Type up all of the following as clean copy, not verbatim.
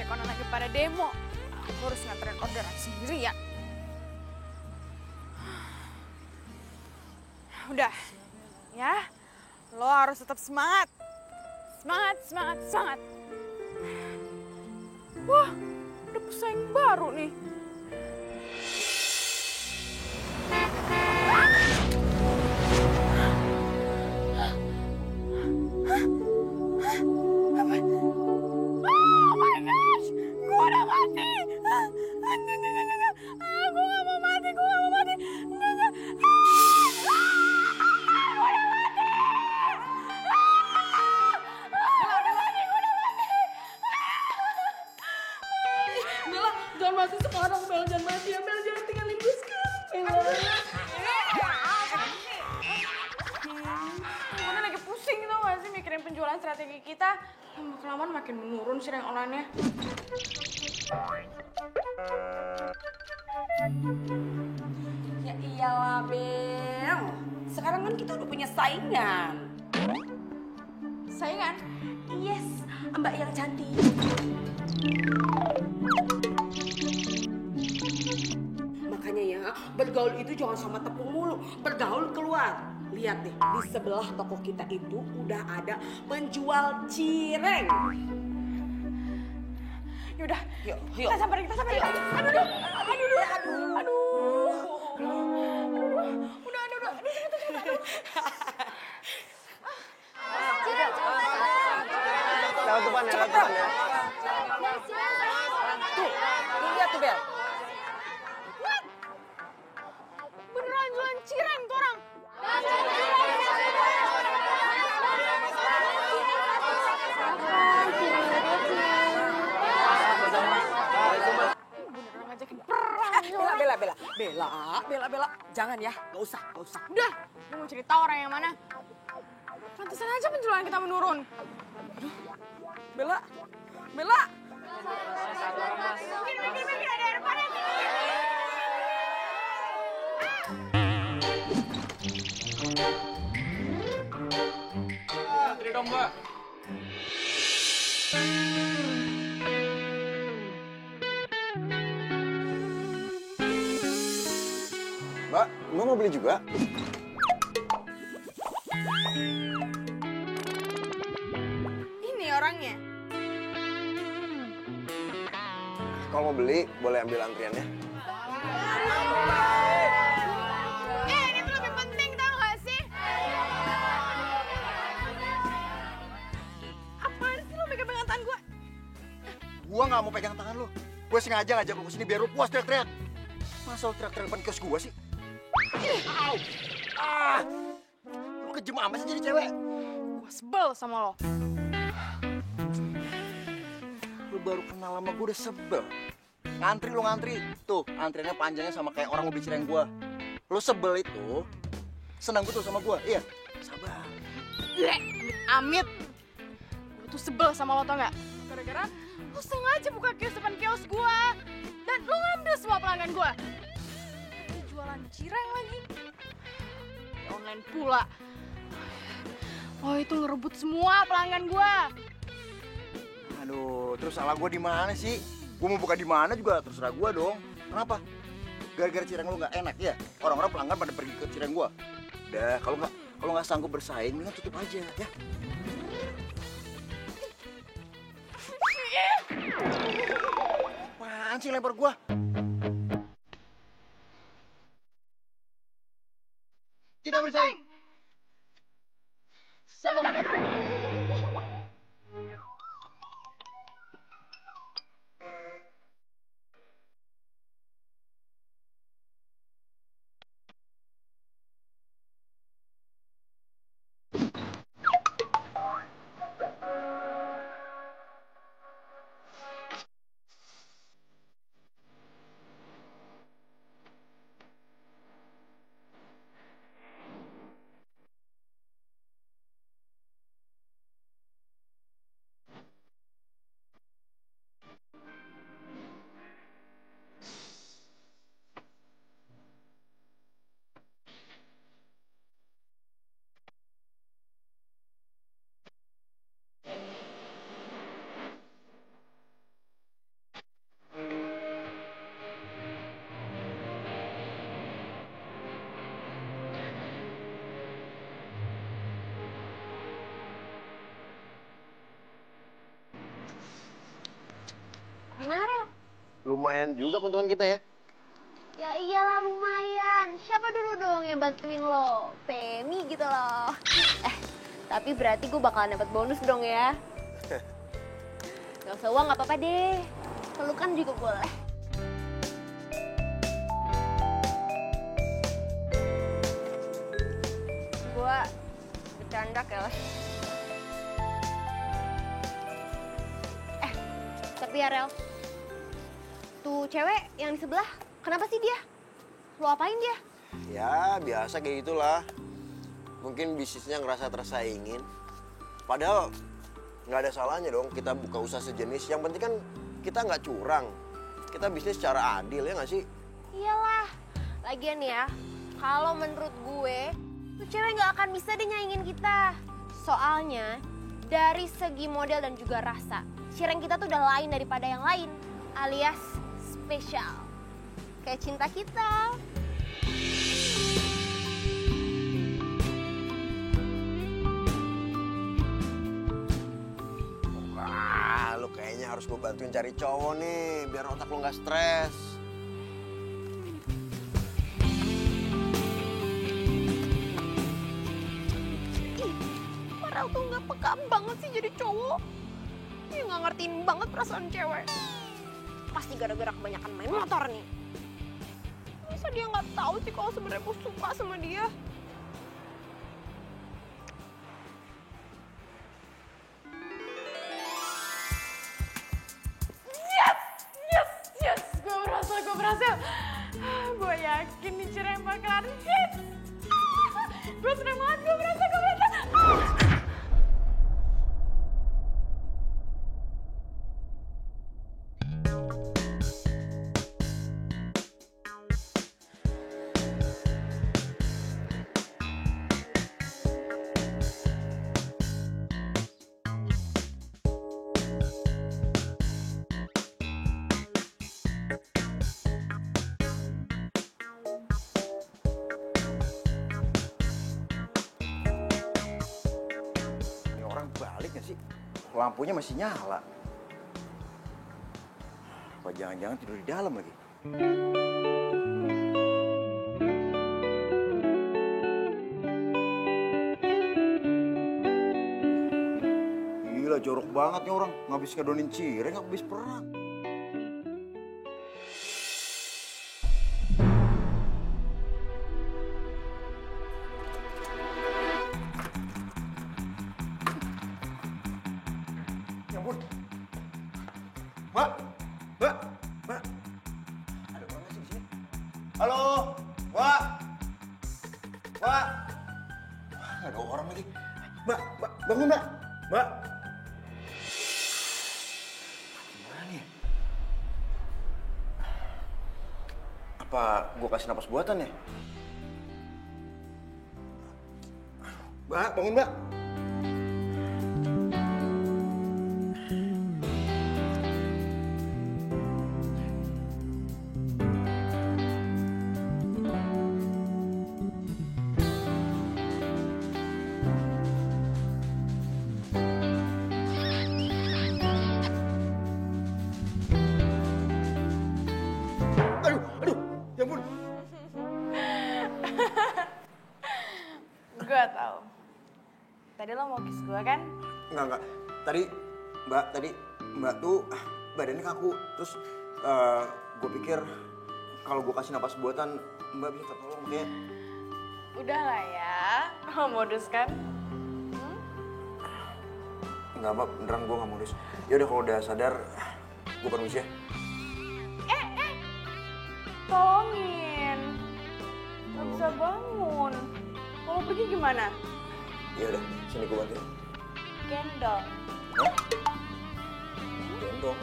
ojek online lagi pada demo. Aku harus nganterin orderan sendiri ya. Udah, ya. Lo harus tetap semangat. Semangat, semangat, semangat. Wah, ada pesaing baru nih. Oh my gosh, gue udah mati. Gue gak mau mati, gue gak mau mati. Bella, jangan mati sekarang, Bella. Jangan mati ya, Bella. Jangan tinggalin gue sekarang, Bella. Gue lagi pusing tau gak sih mikirin penjualan strategi kita. Lama-kelamaan makin menurun sih rank online-nya. Ya iyalah, Bel. Sekarang kan kita udah punya saingan. Saingan? Yes, Mbak yang cantik. Makanya ya, bergaul itu jangan sama tepung mulu. Bergaul keluar. Lihat deh, di sebelah toko kita itu udah ada penjual cireng. Yaudah, Yuk. kita samperin. Aduh. Udah. Lewat depan ya. Tuh, lihat tuh, Bel. Beneran jualan cireng tuh orang. Beneran ngajakin perang. Bella. Jangan ya, gak usah. Udah, gue mau cerita orang yang mana. Pantesan aja penjualan kita menurun. Bella. Mikir, ada air panas. Antri dong, Mbak. Mbak, Mbak mau beli juga? Ini orangnya. Kalau mau beli, boleh ambil antriannya. Ini tuh lebih penting tau gak sih? Apaan sih lo pegang tangan gue? Gua nggak mau pegang tangan lu. Gue sengaja ngajak lu kesini biar lu puas teriak-teriak. Masa lu teriak-teriak depan kios gua sih? Au! Lu kejem amat sih jadi cewek. Gue sebel sama lo. Lu baru kenal sama gue udah sebel. Ngantri. Tuh, antriannya panjangnya sama kayak orang mau beli cireng gua. Lu sebel itu, senang betul sama gua. Iya, sabar. Amit. Gue tuh sebel sama lo tau gak? Gara-gara lo sengaja buka kios depan kios gue. Dan lo ngambil semua pelanggan gue. Ini jualan cireng lagi. Online pula. Lo itu ngerebut semua pelanggan gue. Aduh, terus salah gua di mana sih? Gua mau buka di mana juga terserah gua dong. Kenapa? Gara-gara cireng lu nggak enak ya? Orang-orang pelanggan pada pergi ke cireng gua. Udah, kalau nggak sanggup bersaing, mendingan tutup aja ya. Apaan sih lempar gua? Tidak bersaing. Lumayan juga keuntungan kita ya. Ya iyalah lumayan. Siapa dulu dong yang bantuin lo? Femi gitu loh. Tapi berarti gue bakalan dapat bonus dong ya. Gak usah uang gak apa-apa deh. Pelukan juga boleh. Gue bercanda keles. Tapi ya Rel, tuh cewek yang di sebelah, kenapa sih dia? Lo apain dia? Ya biasa kayak gitulah. Mungkin bisnisnya ngerasa tersaingin. Padahal nggak ada salahnya dong kita buka usaha sejenis. Yang penting kan kita nggak curang. Kita bisnis secara adil ya nggak sih? Iyalah, lagian ya, kalau menurut gue, tuh cewek nggak akan bisa deh nyaingin kita. Soalnya, dari segi model dan juga rasa, cireng kita tuh udah lain daripada yang lain, alias spesial. Kayak cinta kita. Wah, lu kayaknya harus gue bantuin cari cowok nih, biar otak lu nggak stres. Ih, Farel tuh nggak peka banget sih jadi cowok. Dia nggak ngertiin banget perasaan cewek. Pasti gara-gara kebanyakan main motor nih. Masa dia nggak tahu sih kalau sebenarnya gue suka sama dia? Yes, gue berhasil. Gue yakin nih cireng bakalan hit. Gue seneng banget, gue berhasil. Ini orang balik nggak sih? Lampunya masih nyala. Apa jangan-jangan tidur di dalam lagi? Gila, jorok banget nih orang. Ngabis ngedonin cireng, ngabis perang. Ya ampun. Mbak, mbak, mbak. Ada orang nggak sih di sini? Halo, mbak. Mbak. Wah, ada orang lagi. Mbak, mbak, bangun mbak. Mbak. Gimana nih? Apa gua kasih napas buatan ya? Mbak, bangun mbak. Aduh, ya ampun. Gue tahu. Tadi lo mau kiss gue kan? Enggak. Tadi Mbak tuh badannya kaku. Terus gue pikir kalau gue kasih napas buatan Mbak bisa tertolong makanya. Udah lah ya, lo modus kan? Enggak Mbak, beneran gue gak modus. Yaudah kalau udah sadar, gue permisi ya. Tolongin. Gak bisa bangun. Kalau pergi gimana? Ya udah, sini gue bantuin. Gendong. Hah? Gendong.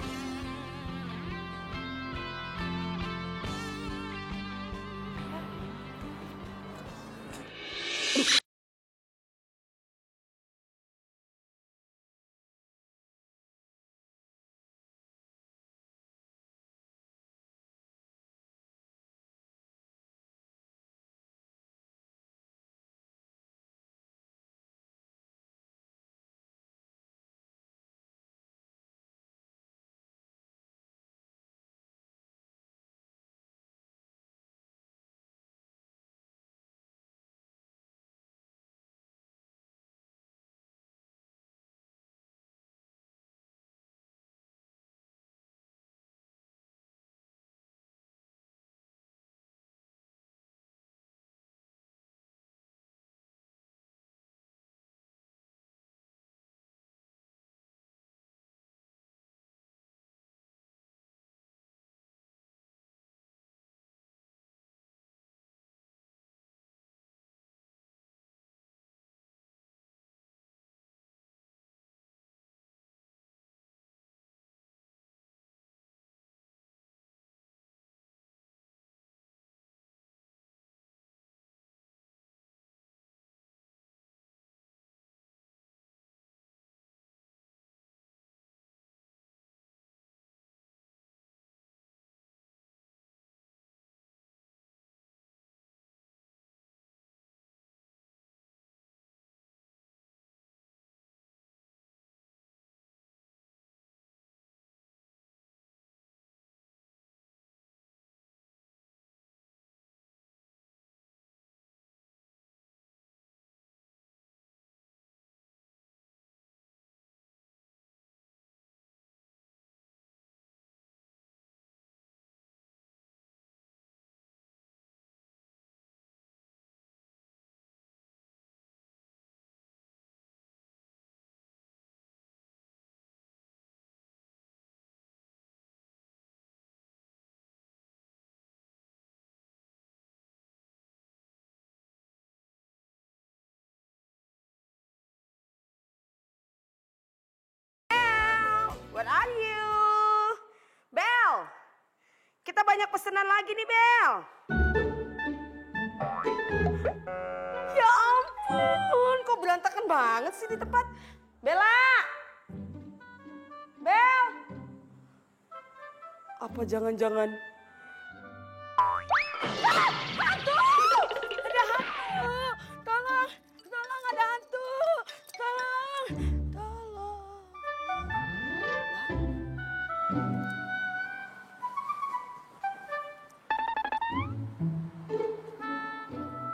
Kita banyak pesanan lagi nih, Bel. Ya ampun, kok berantakan banget sih di tempat. Bella! Bel! Apa jangan-jangan... Hantu! Ada hantu! Tolong! Tolong, ada hantu! Tolong! Tolong!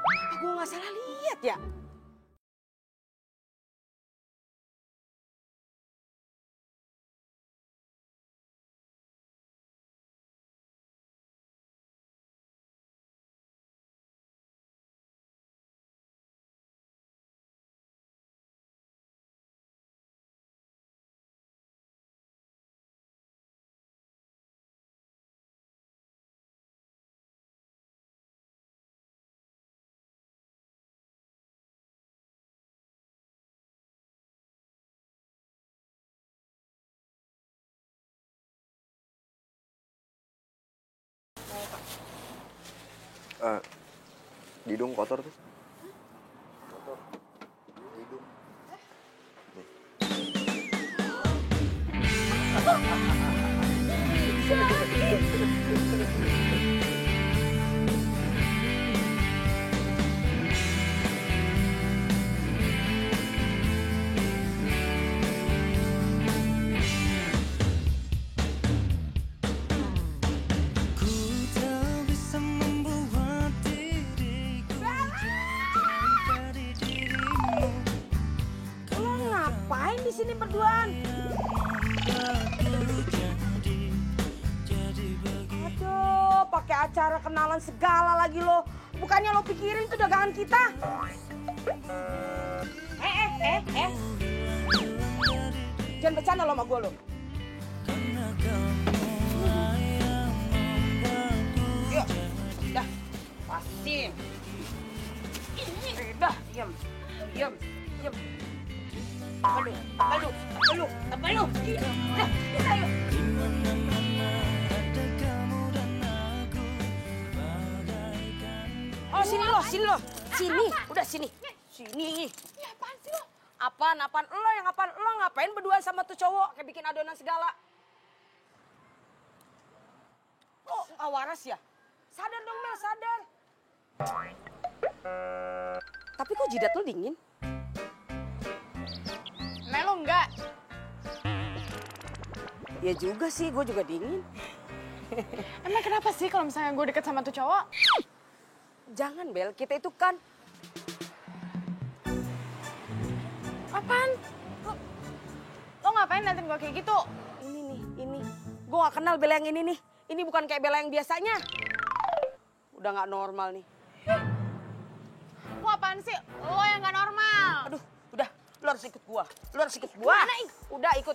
Apa gue nggak salah lihat ya? Di hidung kotor tuh. Kotor. Di hidung. Lo ngapain di sini berduaan? Aduh, pakai acara kenalan segala lagi lo. Bukannya lo pikirin itu dagangan kita? Jangan bercanda lo sama gue lo. Yuk, dah, pasin. Dah, diam, diam, diam. Beluh. Dah, ayo. Oh, sini lo. Sini, udah sini. Sini. Ya apaan sih lo? Apaan? Lo ngapain berduaan sama tuh cowok kayak bikin adonan segala? Oh, nggak waras ya? Sadar dong, Mel, sadar. Tapi kok jidat lo dingin? Nah lo enggak. Ya juga sih, gue juga dingin. Emang kenapa sih kalau misalnya gue deket sama tuh cowok? Jangan, Bel, kita itu kan... Apaan? Lo ngapain liatin gue kayak gitu? Ini. Gue gak kenal Bella yang ini nih. Ini bukan kayak Bella yang biasanya. Udah gak normal nih. Lo apaan sih? Lo yang gak normal. Aduh, udah. Lo harus ikut gua. Mana, Ing? Udah, ikut.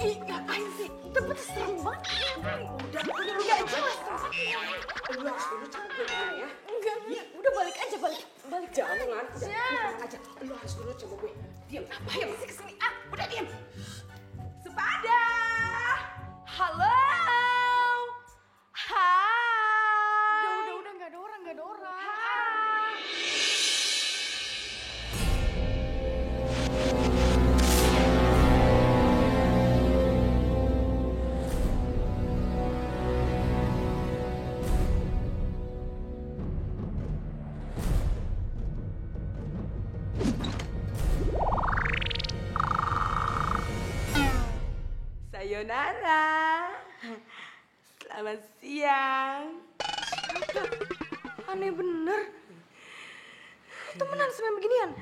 Ih, ngapain sih? Tempatnya serem banget. Udah jelas tempatnya. Lo harus dulu cari gue ya. Enggak. Udah balik aja, balik. Jangan. Aja. Lo harus dulu coba gue. Diam. Ayo sih kesini. Ah, udah diem. Sepada. Halo. Hai. Udah, nggak ada orang. Sayonara. Selamat siang. Aneh bener. Temenan sama beginian.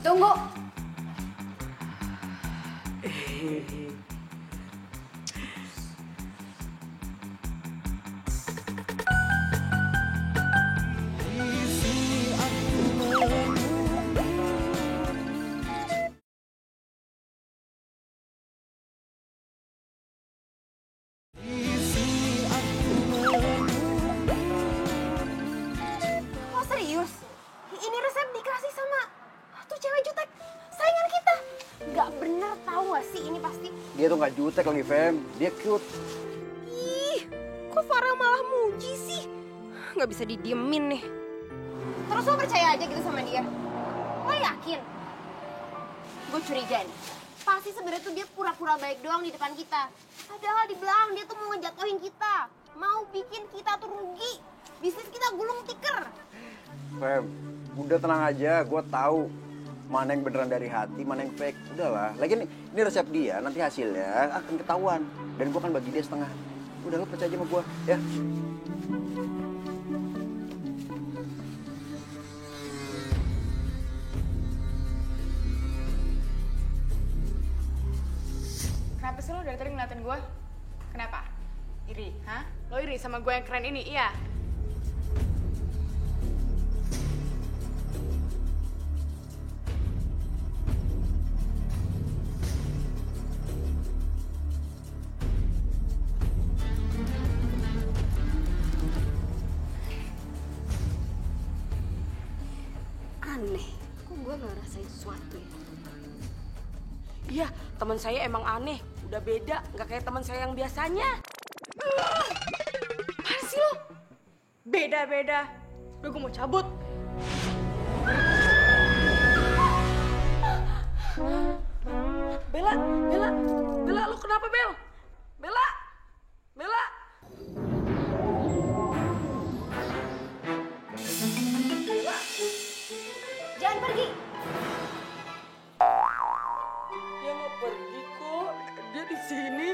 Tunggu. nggak jutek lagi, Fem. Dia cute. Ih, kok Farel malah muji sih? Nggak bisa didiemin nih. Terus lo percaya aja gitu sama dia? Lo yakin? Gue curiga nih. Pasti sebenarnya tuh dia pura-pura baik doang di depan kita. Padahal di belakang dia tuh mau ngejatuhin kita. Mau bikin kita tuh rugi. Bisnis kita gulung tikar. Fem, udah tenang aja. Gue tahu mana yang beneran dari hati, mana yang fake. Udahlah. Lagian ini resep dia, nanti hasilnya akan ketahuan. Dan gue akan bagi dia setengah. Udah, lo percaya aja sama gue, ya. Kenapa sih lo dari tadi ngeliatin gue? Kenapa? Iri, hah? Lo iri sama gue yang keren ini, iya? Aneh, kok gue nggak rasain sesuatu ya? Iya, teman saya emang aneh. Udah beda, nggak kayak teman saya yang biasanya. Apaan sih lo? Beda-beda. Udah gue mau cabut. Bella, Bella, Bella, lo kenapa Bel? Bella, Bella. Jangan pergi. Dia mau pergi kok. Dia di sini.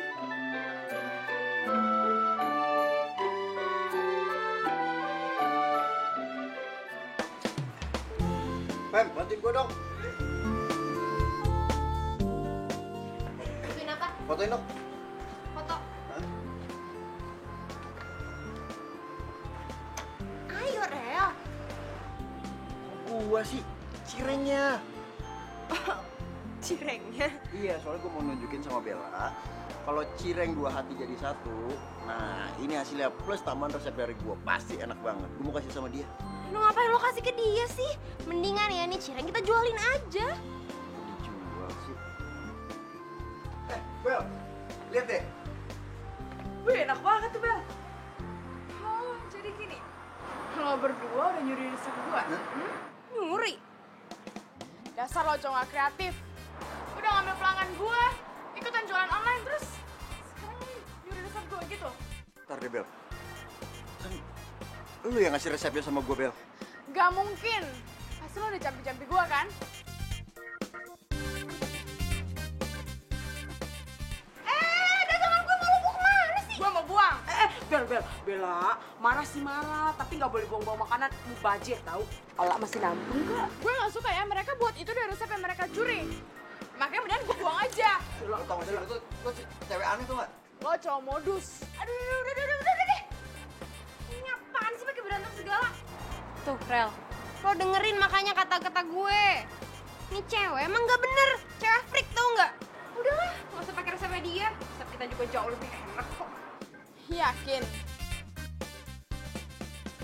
Fem, bantuin gue dong. Bantuin apa? Fotoin dong. Foto. Ayo, Rel. Gua sih cirengnya. Cirengnya. Iya, soalnya gue mau nunjukin sama Bella kalau cireng dua hati jadi satu. Nah, ini hasilnya plus tambahan resep dari gue. Pasti enak banget. Gue mau kasih sama dia. Lu ngapain lo kasih ke dia sih? Mendingan ya nih cireng kita jualin aja. Dijual sih. Bel, lihat deh. Wih, enak banget tuh Bel. Oh, jadi gini. Lo berdua udah nyuri resep gue? Nyuri. Dasar lo cowok gak kreatif. Udah ngambil pelanggan gue, ikutan jualan online, terus sekarang nyuri resep gue gitu. Ntar deh, Bel. Kan lu yang ngasih resepnya sama gue, Bel. Gak mungkin. Pasti lo udah campi-campi gue kan? Dagangan gue mau lu kemana sih? Gue mau buang. Bel, Bel, Bella, marah sih marah, tapi nggak boleh buang-buang makanan, mubazir tahu. Allah masih nampung nggak? Gue gak suka ya, mereka buat itu dari resep yang mereka curi. Makanya mendingan gue buang aja. Lu tau gak sih, lu tuh cewek aneh tuh gak? Lo cowok modus. Aduh, udah deh. Ini apaan sih pakai berantem segala? Tuh, Rel. Lo dengerin makanya kata-kata gue. Ini cewek emang gak bener. Cewek freak tau nggak? Udahlah, gak usah pakai resepnya dia. Resep kita juga jauh lebih enak kok. Yakin?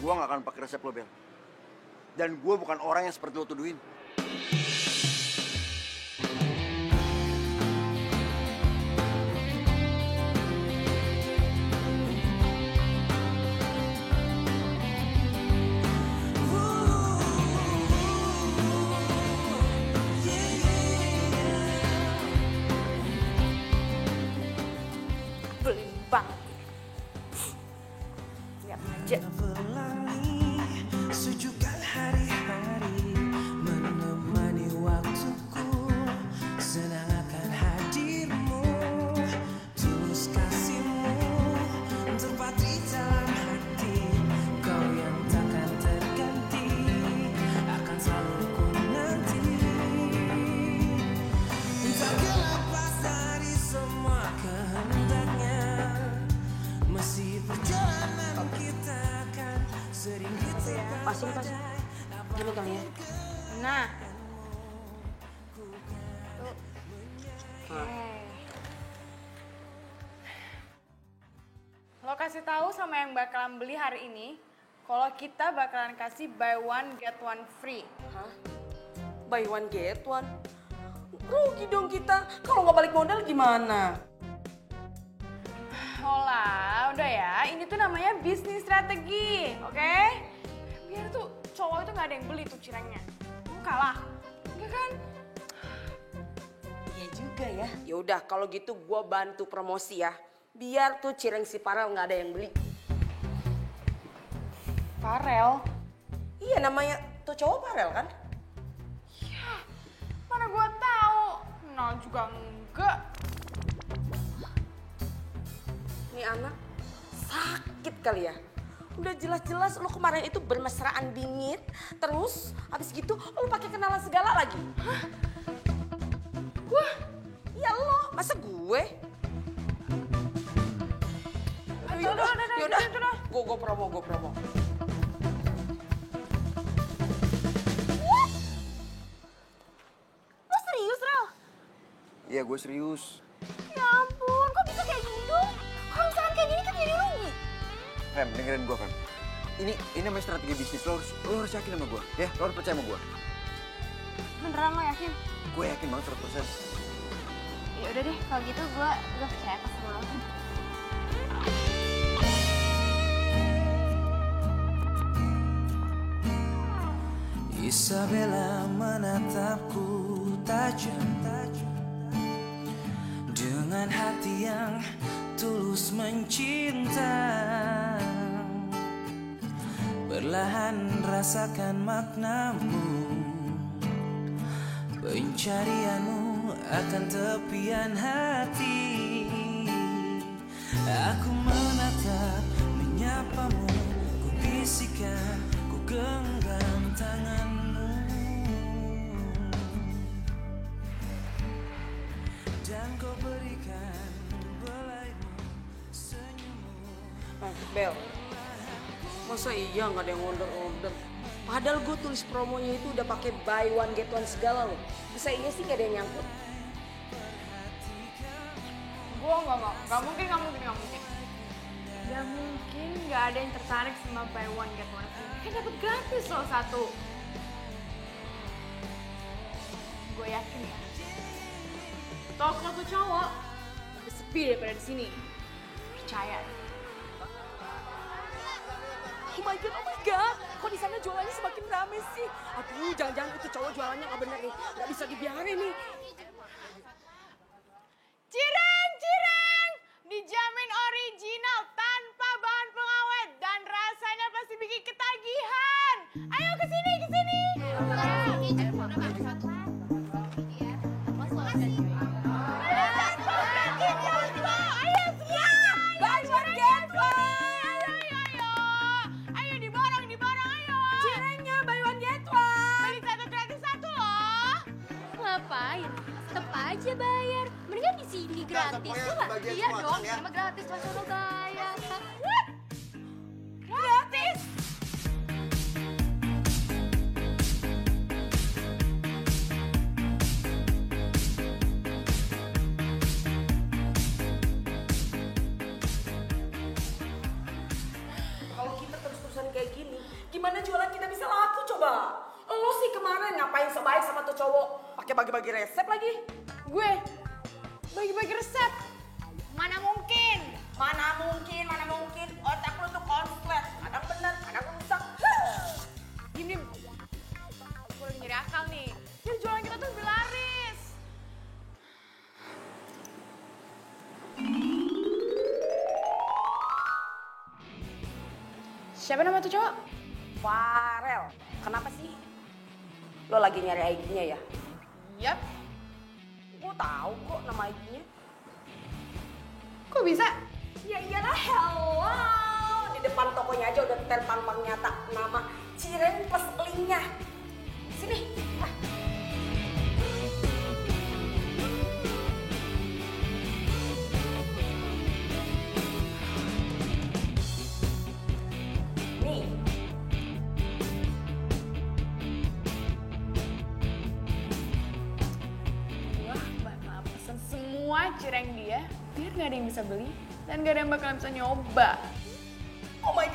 Gue gak akan pakai resep lo, Bel. Dan gue bukan orang yang seperti lo tuduhin. Belin banget. Lihat aja. Pelangi sejukkan hari-hari menemani waktuku, senang akan hadirmu, tulus kasihmu tepat di dalam hati, kau yang takkan terganti, akan selalu ku nanti, tak lepas dari semua kehendaknya, masih perjalanan kita akan sering Pasin. Gini kali ya. Nah, lo kasih tahu sama yang bakalan beli hari ini kalau kita bakalan kasih buy one get one free. Hah? Buy one get one? Rugi dong kita. Kalau nggak balik modal gimana? Hola, udah ya. Ini tuh namanya bisnis strategi, oke? Biar tuh cowok itu nggak ada yang beli tuh cirengnya. Kalah, enggak kan? Iya juga ya. Ya udah kalau gitu gue bantu promosi ya. Biar tuh cireng si Farel nggak ada yang beli. Farel? Iya namanya tuh cowok Farel kan? Mana gua tahu? Kenal juga enggak. Nih anak sakit kali ya. Udah jelas-jelas lo kemarin itu bermesraan bingit, terus habis gitu lo pakai kenalan segala lagi. Hah? Gue? Ya lo, masa gue? Yaudah, gue promo. Lo serius, Rel? Iya, gue serius. Ya ampun, kok bisa kayak gini dong? Kalau misalkan kayak gini kan jadi rugi. Fem, dengerin gue, Fem. Ini namanya strategi bisnis. Lo harus yakin sama gue, ya? Lo harus percaya sama gue. Beneran lo yakin? Gue yakin banget 100%. Ya udah deh, kalau gitu gue percaya pas sama lo. Isabella menatapku tajam dengan hati yang tulus mencinta. Perlahan rasakan maknamu, pencarianmu akan tepian hati. Aku menatap, menyapamu, ku bisikan, ku genggam tanganmu, dan kau berikan belaimu, senyummu. Bel, masa iya nggak ada yang order? Padahal gue tulis promonya itu udah pakai buy one get one segala loh. Bisa iya sih nggak ada yang nyangkut? Gua nggak mungkin. Gak mungkin nggak ada yang tertarik sama buy one get one free. Kan dapat gratis loh satu. Gue yakin ya. Toko tuh cowok lebih sepi daripada di sini. Percaya. Oh my god, kok di sana jualannya semakin rame sih? Aduh, jangan-jangan itu cowok jualannya nggak bener nih, nggak bisa dibiarin nih. Cireng! Dijamin original tanpa bahan pengawet dan rasanya pasti bikin ketagihan. Ayo kesini. Ayo diborong, ayo. Cirengnya buy one get one. Beli satu gratis satu loh. Ngapain? Tetep aja bayar. Mendingan di sini gratis. pokoknya Coba. bagian Iya semua, dong, Cang, ya. emang gratis masa lo bayar. Gratis. Kalau kita terus-terusan kayak gini, gimana jualan kita bisa laku coba? Lo sih kemarin ngapain sebaik sama tuh cowok? Pakai bagi-bagi resep lagi? Gue bagi-bagi resep. Mana mungkin? Mana mungkin? Otak lo tuh konslet. Kadang benar, kadang rusak. Diem. Gue lagi nyari akal nih. Biar jualan kita tuh lebih laris. Siapa nama tuh cowok? Farel, kenapa sih? Lo lagi nyari ID-nya ya? Yap. Gue tahu kok nama ID-nya. Kok bisa? Ya iyalah, hello. Di depan tokonya aja udah terpampang nyata nama Cireng plus linknya. Sini. Ah. Nih. Wah, bakal pesen semua cireng dia biar gak ada yang bisa beli dan gak ada yang bakalan bisa nyoba. Oh my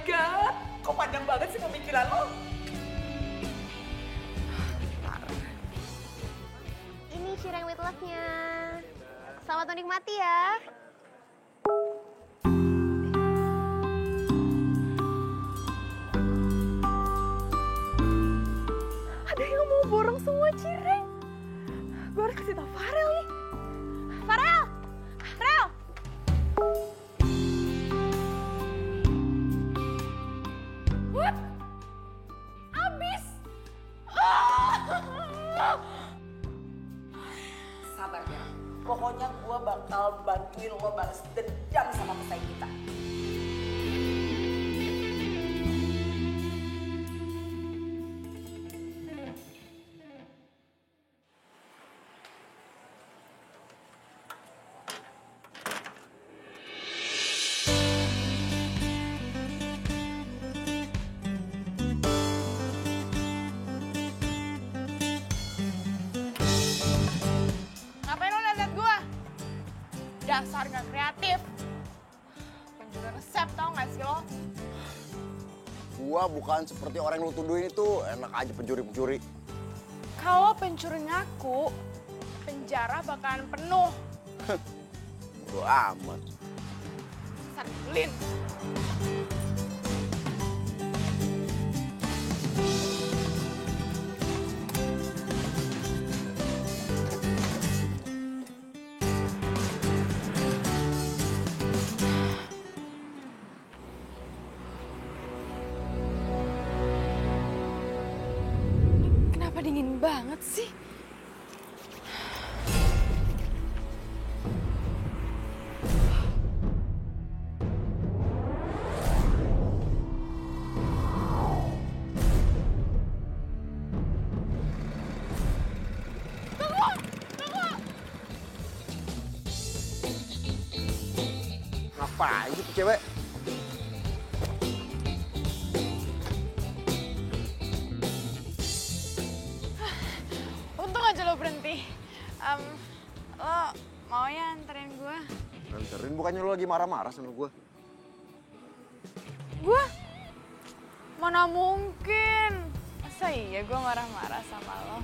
god. Kok padam banget sih pemikiran lo? Ini cireng with love-nya. Selamat menikmati ya. harus kasih tau Farel nih. Farel! Farel! What? Abis! Sabar ya. Pokoknya gue bakal bantuin lo balas dendam sama pesaing kita. Ngapain lo liat gue? Dasar gak kreatif. Penjual resep tau gak sih lo? Gua bukan seperti orang yang lu tuduhin itu. Enak aja pencuri-pencuri. Kalau pencuri ngaku, penjara bakalan penuh. Bodo amat. Dasar nyebelin. Kenapa dingin banget sih? Ngapain sih tuh cewek? Untung aja lo berhenti. Lo mau ya anterin gue? Anterin, bukannya lu lagi marah-marah sama gua? Gue? Mana mungkin. Masa iya gue marah-marah sama lo?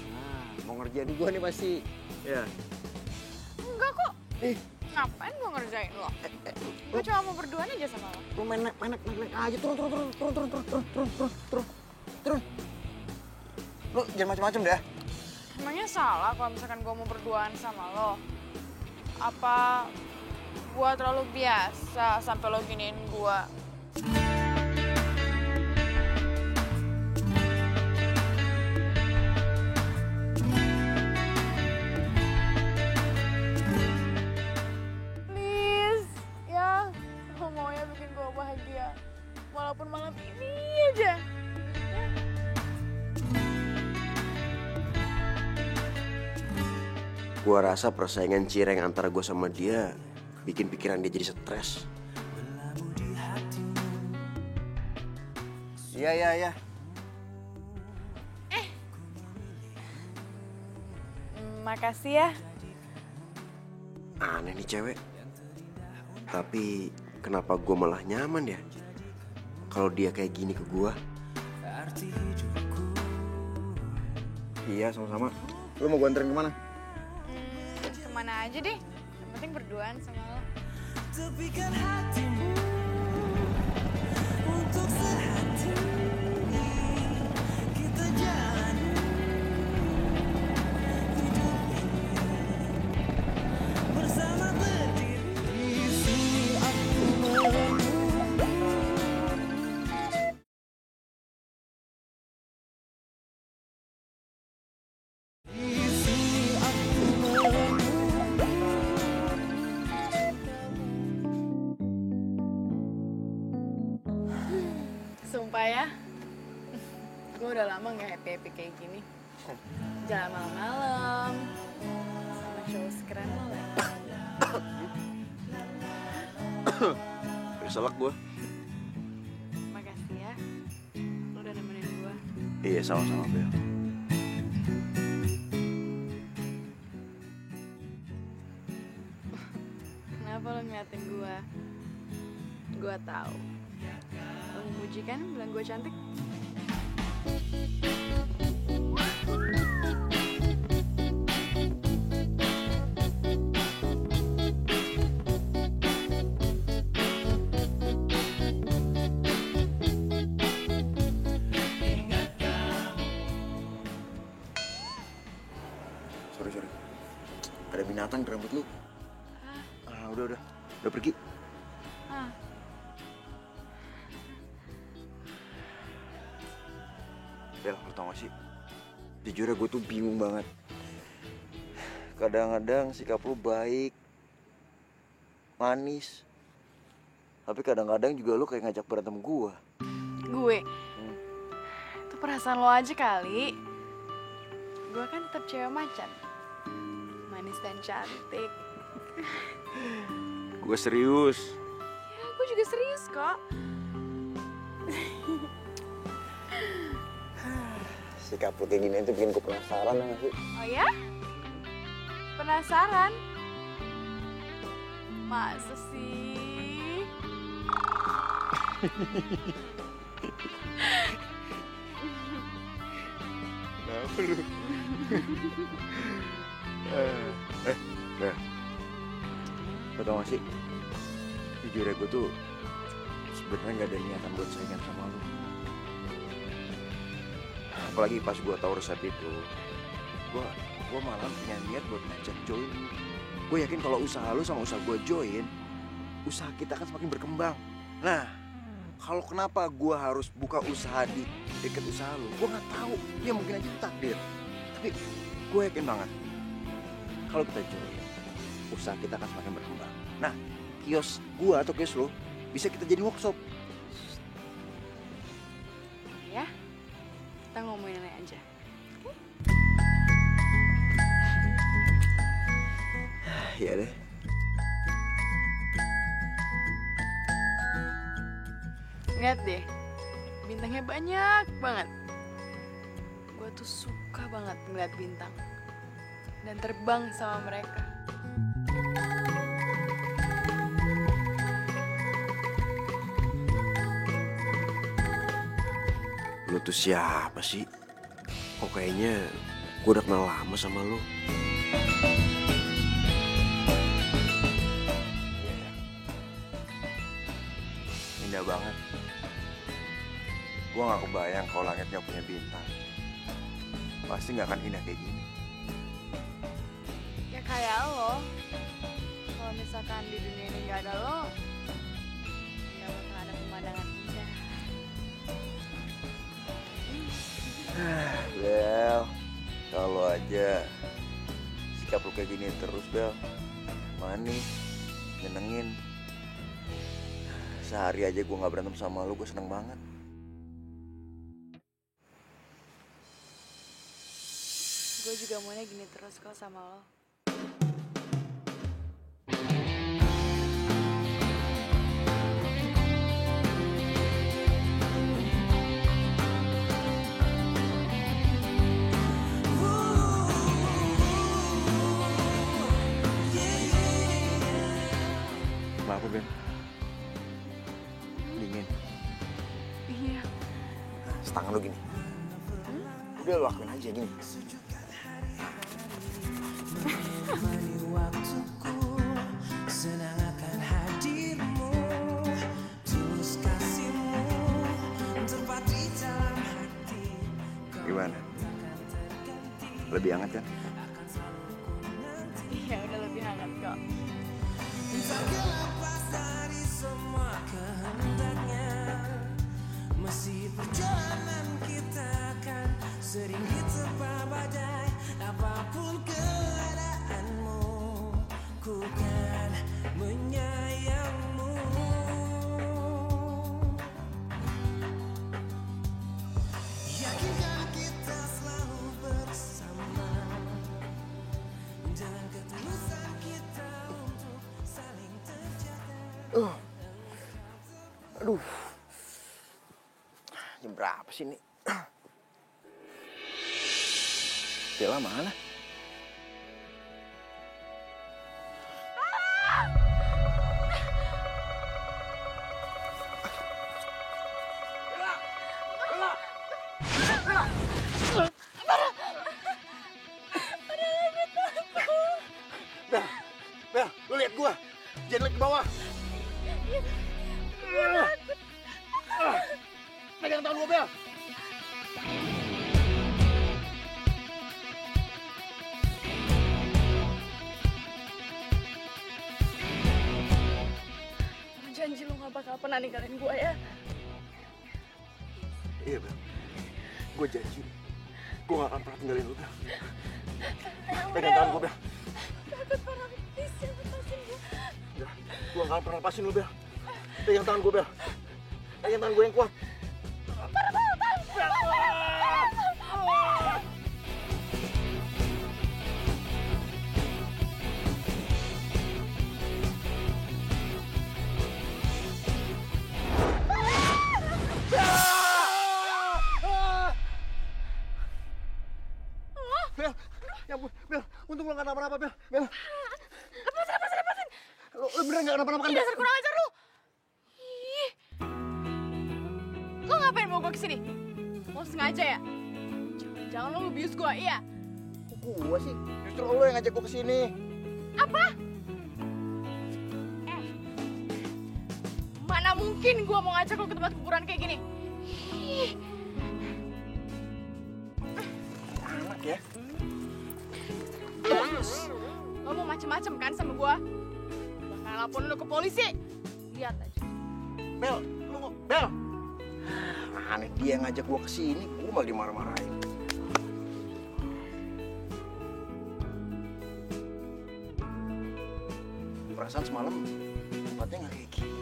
Nah, mau ngerjain gua nih pasti. Ya. Enggak kok. Ngapain gue ngerjain lo? Gue cuma mau berduaan aja sama lo. Lu main aja, turun. Lu jangan macem-macem deh. Emangnya salah kalau misalkan gue mau berduaan sama lo? Apa gue terlalu biasa sampai lo giniin gue? Please, ya, lo mau ya bikin gue bahagia. Walaupun malam ini aja. Gua rasa persaingan cireng antara gua sama dia bikin pikiran dia jadi stres. Iya. Makasih ya. Aneh nih cewek. Tapi kenapa gua malah nyaman ya? Kalau dia kayak gini ke gua. Iya, sama-sama. Lu mau gua anterin kemana? Kemana aja deh. Yang penting berduaan sama lo. Tepikan hatimu untuk sehati kita jalani hidup ini bersama berdiri di sini aku menunggu. Di sini aku menunggu. Sumpah ya, gue udah lama gak happy-happy kayak gini. Jalan malam-malam, sama cowok sekeren lo lagi. Udah selak gua. Makasih ya, lo udah nemenin gue. Iya, sama-sama Bel. Kenapa lo ngeliatin gue? Gue tahu. Lo memuji kan bilang gue cantik? binatang di rambut lu. Ah, udah pergi. Ah. Bel, lu tau gak sih? Jujur gue tuh bingung banget. Kadang-kadang sikap lu baik, manis. Tapi kadang-kadang juga lu kayak ngajak berantem gue. Gue? Itu perasaan lo aja kali. Gue kan tetap cewek macan. Manis dan cantik. Gue serius. Ya, gue juga serius kok. Sikap lu kayak gini itu bikin gue penasaran gak sih? Oh ya? Penasaran? Masa sih? Kenapa lu? Bel. Lo tau gak sih? Jujur ya gue tuh sebenarnya gak ada niatan buat saingan sama lu. Apalagi pas gue tahu resep itu, gue malah punya niat buat ngajak join. Gue yakin kalau usaha lu sama usaha gue join, usaha kita akan semakin berkembang. Nah, kalau kenapa gue harus buka usaha di deket usaha lu, gue nggak tahu. Ya mungkin aja itu takdir. Tapi gue yakin banget kalau kita join, usaha kita akan semakin berkembang. Nah, kios gue atau kios lu bisa kita jadi workshop. Ya? Kita ngomongin ini aja. Iya deh. Lihat deh, bintangnya banyak banget. Gue tuh suka banget ngeliat bintang dan terbang sama mereka. Lu tuh siapa sih? Kok kayaknya gue udah kenal lama sama lu. Indah banget. Gue gak kebayang kalau langitnya punya bintang. Pasti gak akan indah kayak gini. Ya kayak lo. Kalau misalkan di dunia ini gak ada lo, gak bakal ada pemandangan indah. Bel, kalau aja sikap lu kayak gini terus, Bel. Manis, nyenengin. Sehari aja gue gak berantem sama lu, gue seneng banget. Gue juga maunya gini terus kok sama lo. Kenapa, Ben? Dingin. Iya. Setangga lu gini. Udah lu lakuin aja gini. Menemani waktuku, senang akan hadirmu, tulus kasihmu, tepat di dalam hati. Gimana? Lebih hangat kan? Iya, udah lebih hangat kok. Tak lepas dari semua kehendaknya, masih perjalanan kita akan sering diterpa badai. Apapun keadaanmu, ku kan menyayangmu. Yakinkah kita selalu bersama, dengan ketulusan kita untuk saling terjaga. Aduh. Jam berapa sih ini? Bella mana? Bel, lu lihat gua. Jangan lihat ke bawah. Pegang tangan gua, Bel. janji lo gak bakal pernah ninggalin gue ya. Iya, Bel. Gue janji. Gue gak akan pernah tinggalin lu, Bel. Pegang tangan gue, Bel. Takut parah, please jangan lepasin gue. Bel, gue gak akan pernah lepasin lu, Bel. Pegang tangan gue, Bel. Pegang tangan gue yang kuat. Bel, ya ampun, Bel, untung lo gak napa-napa, Bel. Bel. Lepasin. Lo beneran gak napa-napa kan, Ih, Bel? dasar kurang ajar lu. Ih. Lo ngapain bawa gue kesini? Lo sengaja ya? Jangan lo ngebius gue, iya? Gua sih, justru lo yang ngajak gua kesini. Apa? Mana mungkin gue mau ngajak lo ke tempat kuburan kayak gini? Ih. Anak ya. Lo mau macem-macem kan sama gue? Bakal laporin lo ke polisi. Lihat aja. Bel, lu Bel. Aneh dia yang ngajak gua kesini, gua malah dimarah-marahin. Perasaan semalam tempatnya nggak kayak gini.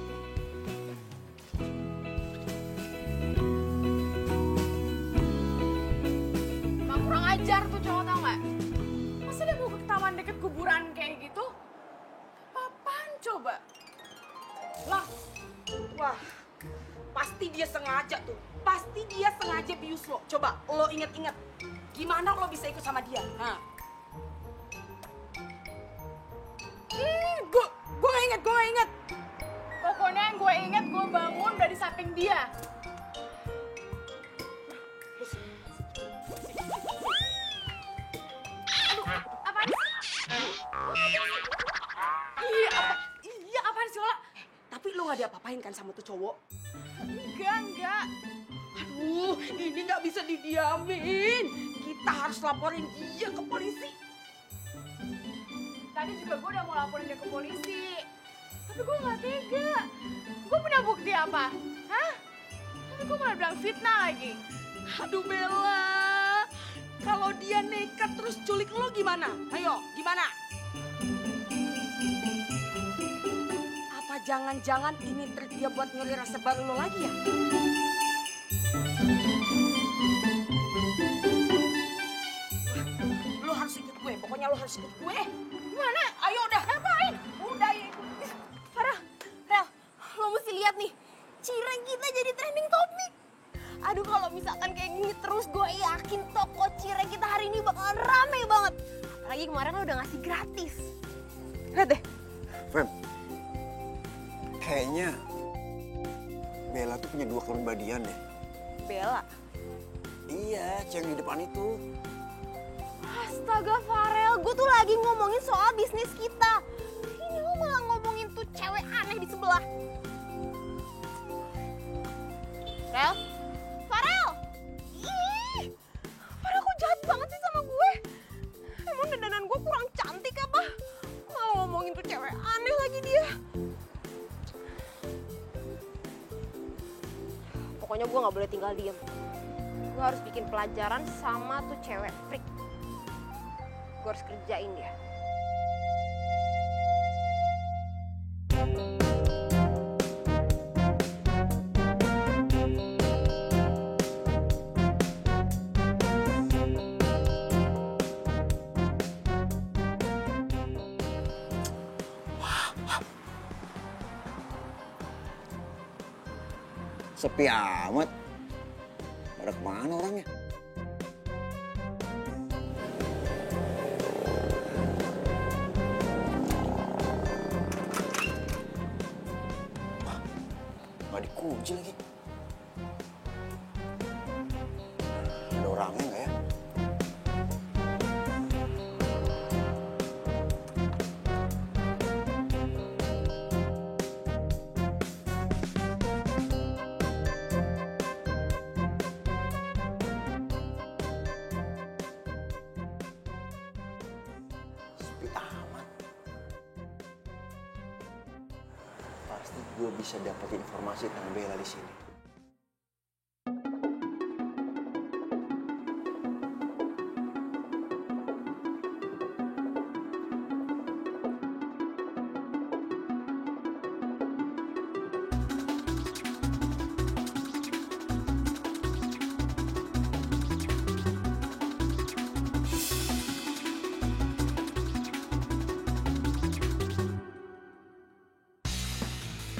Emang kurang ajar tuh cowok, tau gak? Masa dia mau ke taman deket kuburan kayak gitu? Apaan coba? Lah, wah, pasti dia sengaja tuh. Pasti dia sengaja bius lo. Coba lo inget-inget, gimana lo bisa ikut sama dia? Hah? Gue gak inget. Pokoknya yang gue inget, gue bangun dari samping dia. Aduh, apaan sih? Iya, apaan sih, Ola? Tapi lo gak diapa-apain kan sama tuh cowok? Enggak. Aduh, ini nggak bisa didiamin. Kita harus laporin dia ke polisi. Tadi juga gue udah mau laporin dia ke polisi. Tapi gue gak tega. Gue punya bukti apa? Hah? Tapi gue malah bilang fitnah lagi. Aduh Bella, kalau dia nekat terus culik lo gimana? Ayo, gimana? Apa jangan-jangan ini trik dia buat nyuri rasa baru lo lagi ya? Lo harus ikut gue, pokoknya lo harus ikut gue. Gimana? Ayo udah. Ngapain? Udah ya ikut. Farah, Rel, lo mesti lihat nih. Cireng kita jadi trending topik. Aduh, kalau misalkan kayak gini terus, gue yakin toko cireng kita hari ini bakalan rame banget. Apalagi kemarin lo udah ngasih gratis. Lihat deh. Fem, kayaknya Bella tuh punya 2 kepribadian deh. Bella. Iya, cewek di depan itu. Astaga Farel, gue tuh lagi ngomongin soal bisnis kita. Ini lo malah ngomongin tuh cewek aneh di sebelah. Rel? Farel! Ih! Farel kok jahat banget sih sama gue? Emang dandanan gue kurang cantik apa? Malah ngomongin tuh cewek aneh lagi dia. Pokoknya gue gak boleh tinggal diem. Gue harus bikin pelajaran sama tuh cewek freak. Gue harus kerjain dia. Sepi amat. Pada kemana orangnya? Wah, nggak dikunci lagi. Ada orangnya nggak ya? Sepi amat. pasti gue bisa dapat informasi tentang Bella di sini.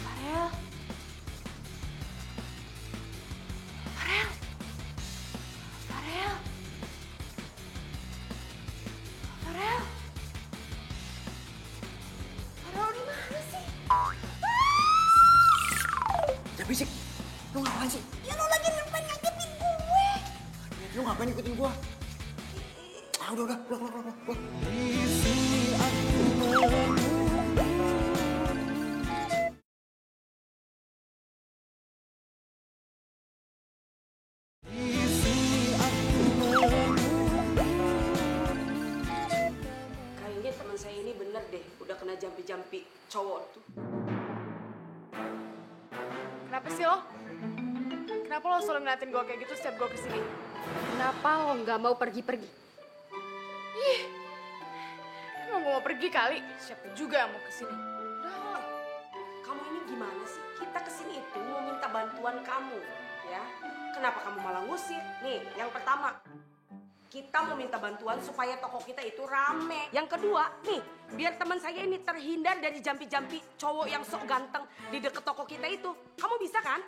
Farel. Farel. Farel. Farel. Farel di mana sih? Jangan berisik. Lu ngapain sih? Ya lo lagi ngapain ngagetin gue? Lu ngapain ikutin gua? Ah, udah, pulang. Di sini aku Kayaknya teman saya ini bener deh, udah kena jampi-jampi cowok tuh. Kenapa sih lo? Kenapa lo selalu ngeliatin gue kayak gitu setiap gue kesini? Kenapa lo nggak mau pergi-pergi? Ih, emang gue mau pergi kali. Siapa juga yang mau kesini? Udah, kamu ini gimana sih? Kita kesini itu mau minta bantuan kamu, ya. Kenapa kamu malah ngusir? Nih, yang pertama, kita mau minta bantuan supaya toko kita itu rame. Yang kedua, nih, biar teman saya ini terhindar dari jampi-jampi cowok yang sok ganteng di deket toko kita itu. Kamu bisa kan?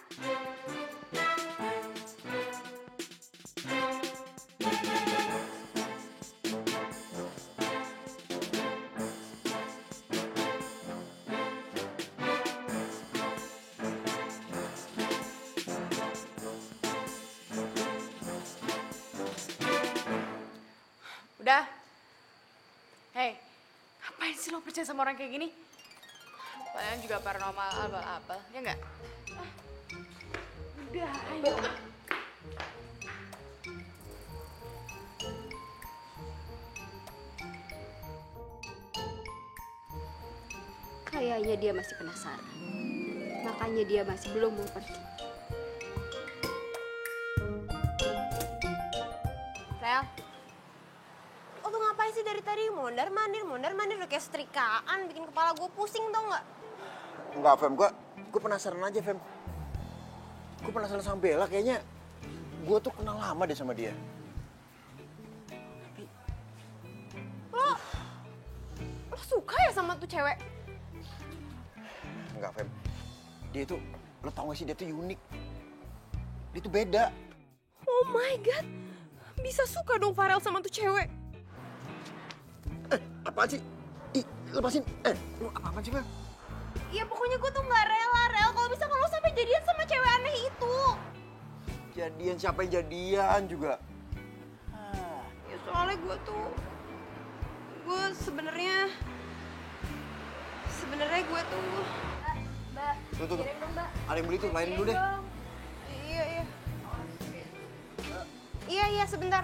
Udah. Hei, ngapain sih lo percaya sama orang kayak gini? Kalian juga paranormal abal-abal, ya nggak? Udah, ayo. Kayaknya dia masih penasaran. Makanya dia masih belum mau pergi. Rel, lo tuh ngapain sih dari tadi mondar-mandir udah kayak setrikaan, bikin kepala gue pusing tau nggak? Enggak, Fem. Gue penasaran aja, Fem. Gue penasaran sama Bella. Kayaknya gue tuh kenal lama deh sama dia. Lo suka ya sama tuh cewek? Enggak, Fem. Dia tuh, lo tau gak sih, dia tuh unik. Dia tuh beda. Oh my god, bisa suka dong Farel sama tuh cewek. Apaan sih? Ih, lepasin. Lu apaan sih, Fem? Ya pokoknya gue tuh nggak rela, Rel, kalau bisa kalau sampai jadian sama cewek aneh itu. Jadian siapa yang jadian juga? Ya soalnya gue sebenarnya gue tuh. Mbak, Tuh. kirim dong, Mbak. Ada yang beli tuh, layanin dulu deh. Iya, sebentar.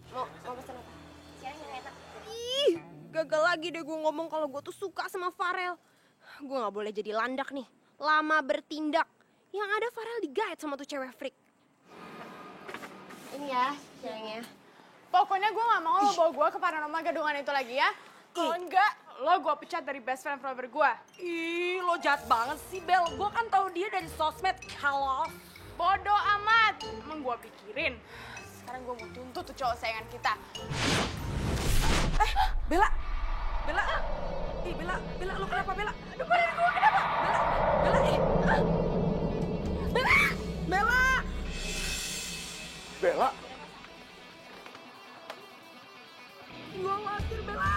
Mau pesen apa? Siang yang enak. Ih, gagal lagi deh gue ngomong kalau gue tuh suka sama Farel. Gue nggak boleh jadi landak nih, lama bertindak. Yang ada Farel digait sama tuh cewek freak. Ini ya, siangnya. Pokoknya gue gak mau lo bawa gue ke paranormal gadungan itu lagi ya. Kalau enggak, lo gue pecat dari best friend forever gue. Ih, lo jahat banget sih, Bel. Gue kan tahu dia dari sosmed. Halo. Bodoh amat. Emang gue pikirin. Sekarang gue mau tuntut tuh cowok sayangan kita. Bella. Ih, Bella, lo kenapa, Bella? Aduh, badan gue kenapa? Bella. Bella? Gue khawatir, Bella.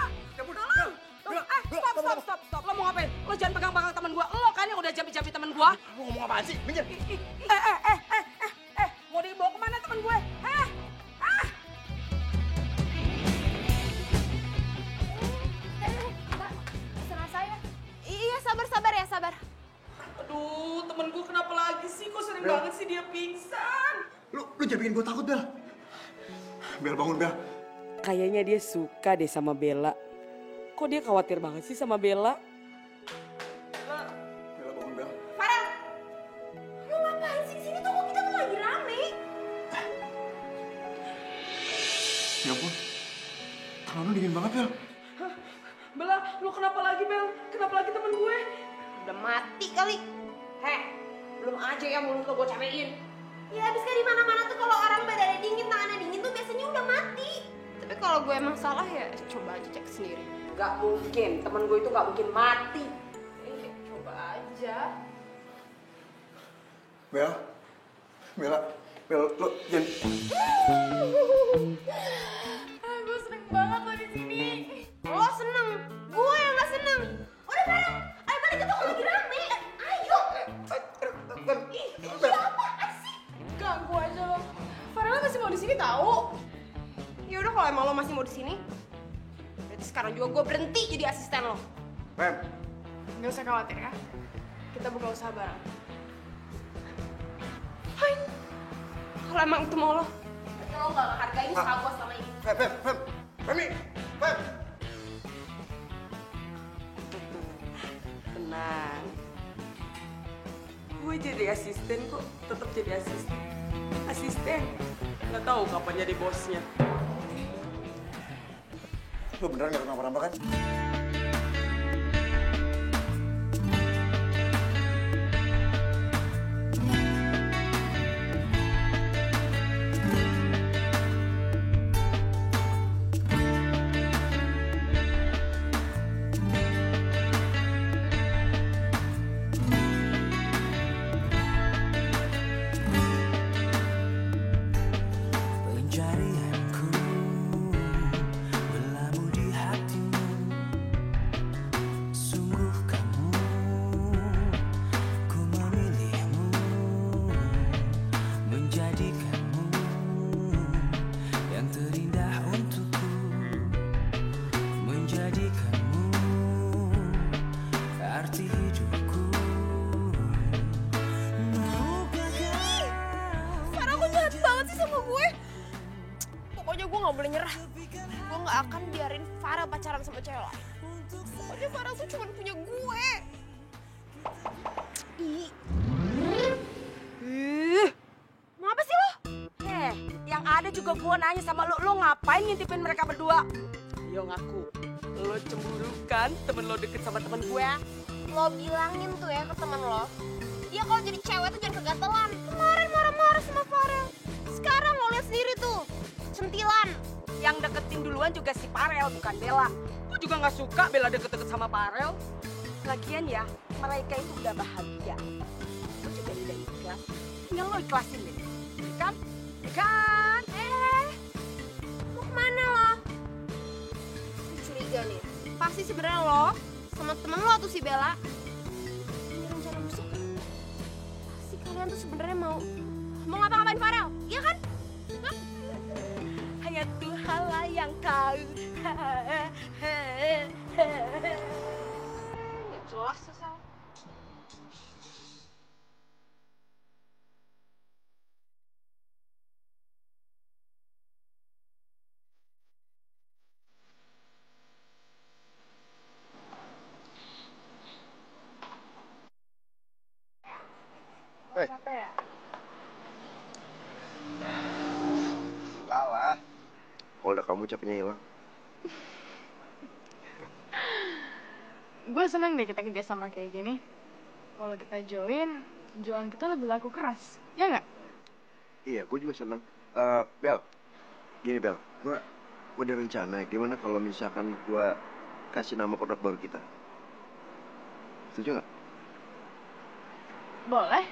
Stop. Lo mau ngapain? Lo jangan pegang-pegang teman gue. Lo kan yang udah jampi-jampi teman gue. Lu ngomong apaan sih? Minggir. Mau dibawa kemana teman gue? Pesanan saya. Iya, sabar. Aduh, temen gue kenapa lagi sih? Kok sering banget sih dia pingsan? Lu jangan bikin gue takut, Bel. Bel, bangun, Bel. Kayaknya dia suka deh sama Bella. Kok dia khawatir banget sih sama Bella? Bella bangun Bel. Farel, lu ngapain sih di sini? Toko kita tuh lagi rame. Ya ampun, tangan lu dingin banget Bel. Bella, lu kenapa lagi Bel? Kenapa lagi temen gue? Udah mati kali. Heh, belum aja ya mulut lo gue cabein. Ya abis kan di mana-mana tuh kalau orang badannya dingin, tangannya dingin tuh biasanya udah mati. Tapi kalau gue emang salah ya coba aja cek sendiri. Gak mungkin, temen gue itu gak mungkin mati. Coba aja. Bel, Bella, Bel, lo jangan. Gue seneng banget lo di sini. Lo seneng, gue yang gak seneng. Udah Farel, ayo balik ke toko lagi rame. Ayo. Siapa sih? Ganggu aja lo. Farel masih mau di sini tahu? Ya udah kalau emang lo masih mau di sini, berarti sekarang juga gue berhenti jadi asisten lo. Fem, Gak usah khawatir ya. Kita buka usaha bareng. Hai. Kalau emang itu mau lo, berarti lo gak ngehargain usaha gue selama ini. Femi, Fem. Tenang. Gue jadi asisten kok, tetap jadi asisten. Asisten. Nggak tahu kapan jadi bosnya. Lo beneran gak kenapa-napa kan? Pencarianku berlabuh di hatimu. Sungguh kamu, ku memilihmu, menjadikanmu yang terindah untukku, menjadikanmu arti hidupku. Farel kok jahat banget sih sama gue? Pokoknya gue gak boleh nyerah. Gue gak akan biarin Farel pacaran sama cewek lain. Pokoknya Farel tuh cuma punya gue. Mau apa sih lo? Yang ada juga gue nanya sama lo ngapain ngintipin mereka berdua? Ayo ngaku. Lo cemburu kan temen lo deket sama temen gue? Lo bilangin tuh ya ke temen lo. Dia kalau jadi cewek tuh jangan kegatelan. Kemarin marah-marah sama Farel. Sekarang lo lihat sendiri tuh. Centilan. Yang deketin duluan juga si Farel bukan Bella. Gue juga nggak suka Bella deket-deket sama Farel. Lagian ya, mereka itu udah bahagia. Lo juga udah ikhlas. Tinggal lo ikhlasin deh. Ya kan? Ya kan? Mau kemana lo? Gue curiga nih. Pasti sebenarnya lo sama temen lo tuh si Bella punya rencana busuk. Pasti kalian tuh sebenarnya mau ngapa-ngapain Farel, iya kan? Hah? Hanya Tuhan lah yang tahu. Gak jelas tuh Sal. Hei. Kalah. Kalau udah kamu capeknya hilang. Gue seneng deh kita kerja sama kayak gini. Kalau kita join, jualan kita lebih laku keras. Ya nggak? Iya, gue juga seneng. Bel, gini Bel, gue udah rencana gimana kalau misalkan gue kasih nama produk baru kita. Setuju nggak? Boleh.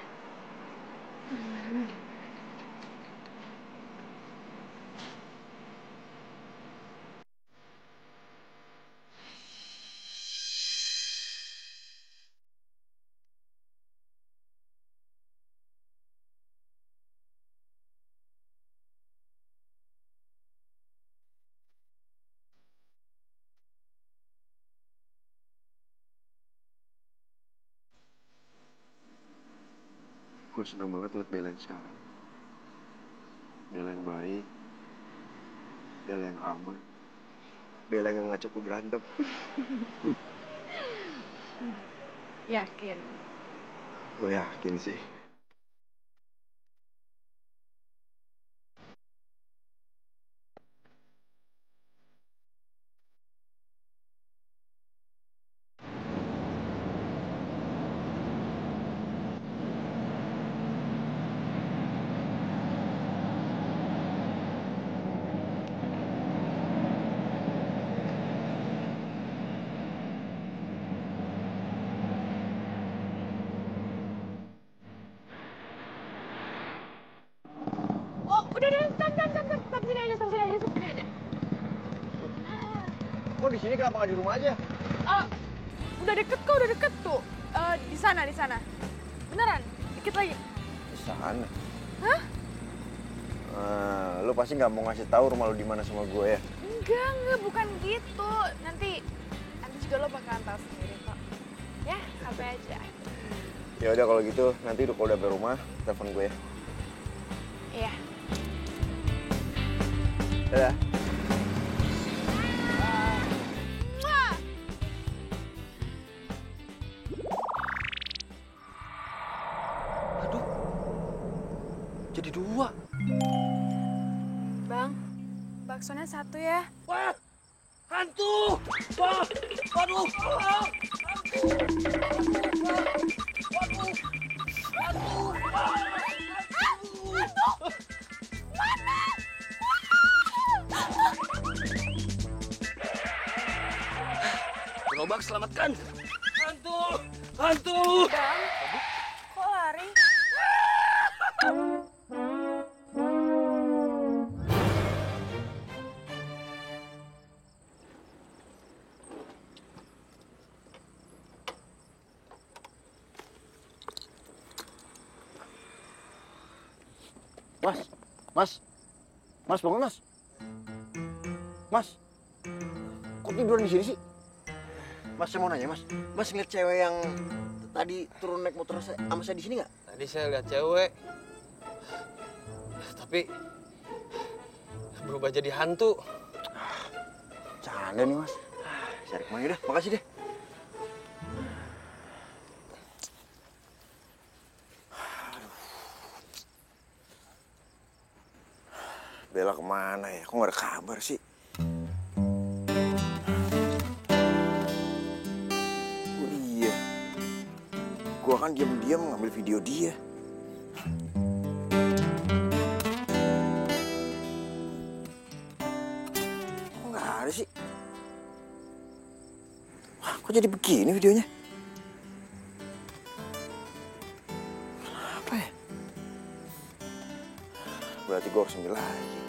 Gue seneng banget liat Bella yang sekarang. Bella yang baik, Bella yang aman, Bella nggak ngajak gue berantem. Yakin? Gue yakin sih. Oh, udah, stop sini aja. Kok di sini kenapa nggak di rumah aja? Udah deket tuh. Di sana. Beneran, dikit lagi. Di sana. Hah? Lu pasti nggak mau ngasih tahu rumah lu di mana sama gue ya? Enggak, bukan gitu. Nanti juga lo bakalan tahu sendiri kok. Ya, sampai aja. Ya udah kalau gitu nanti kalau udah sampai rumah telepon gue ya. Iya. Dadah. Aduh, jadi 2. Bang, baksonya 1 ya. Wah, hantu! Wah, waduh! Wah, Gerobak selamatkan! Hantu! Bang, kok lari? Mas, bangun mas. Mas, kok tiduran di sini sih? Mas, saya mau nanya mas. Mas ngeliat cewek yang tadi turun naik motor sama saya di sini nggak? Tadi saya lihat cewek, tapi berubah jadi hantu. Canda nih mas. Cari kemana udah, makasih deh. Bella kemana ya? Kok nggak ada kabar sih? Oh iya, gua kan diam-diam ngambil video dia. Kok nggak ada sih? Wah, kok jadi begini videonya? Apa ya? Berarti gua harus ambil lagi.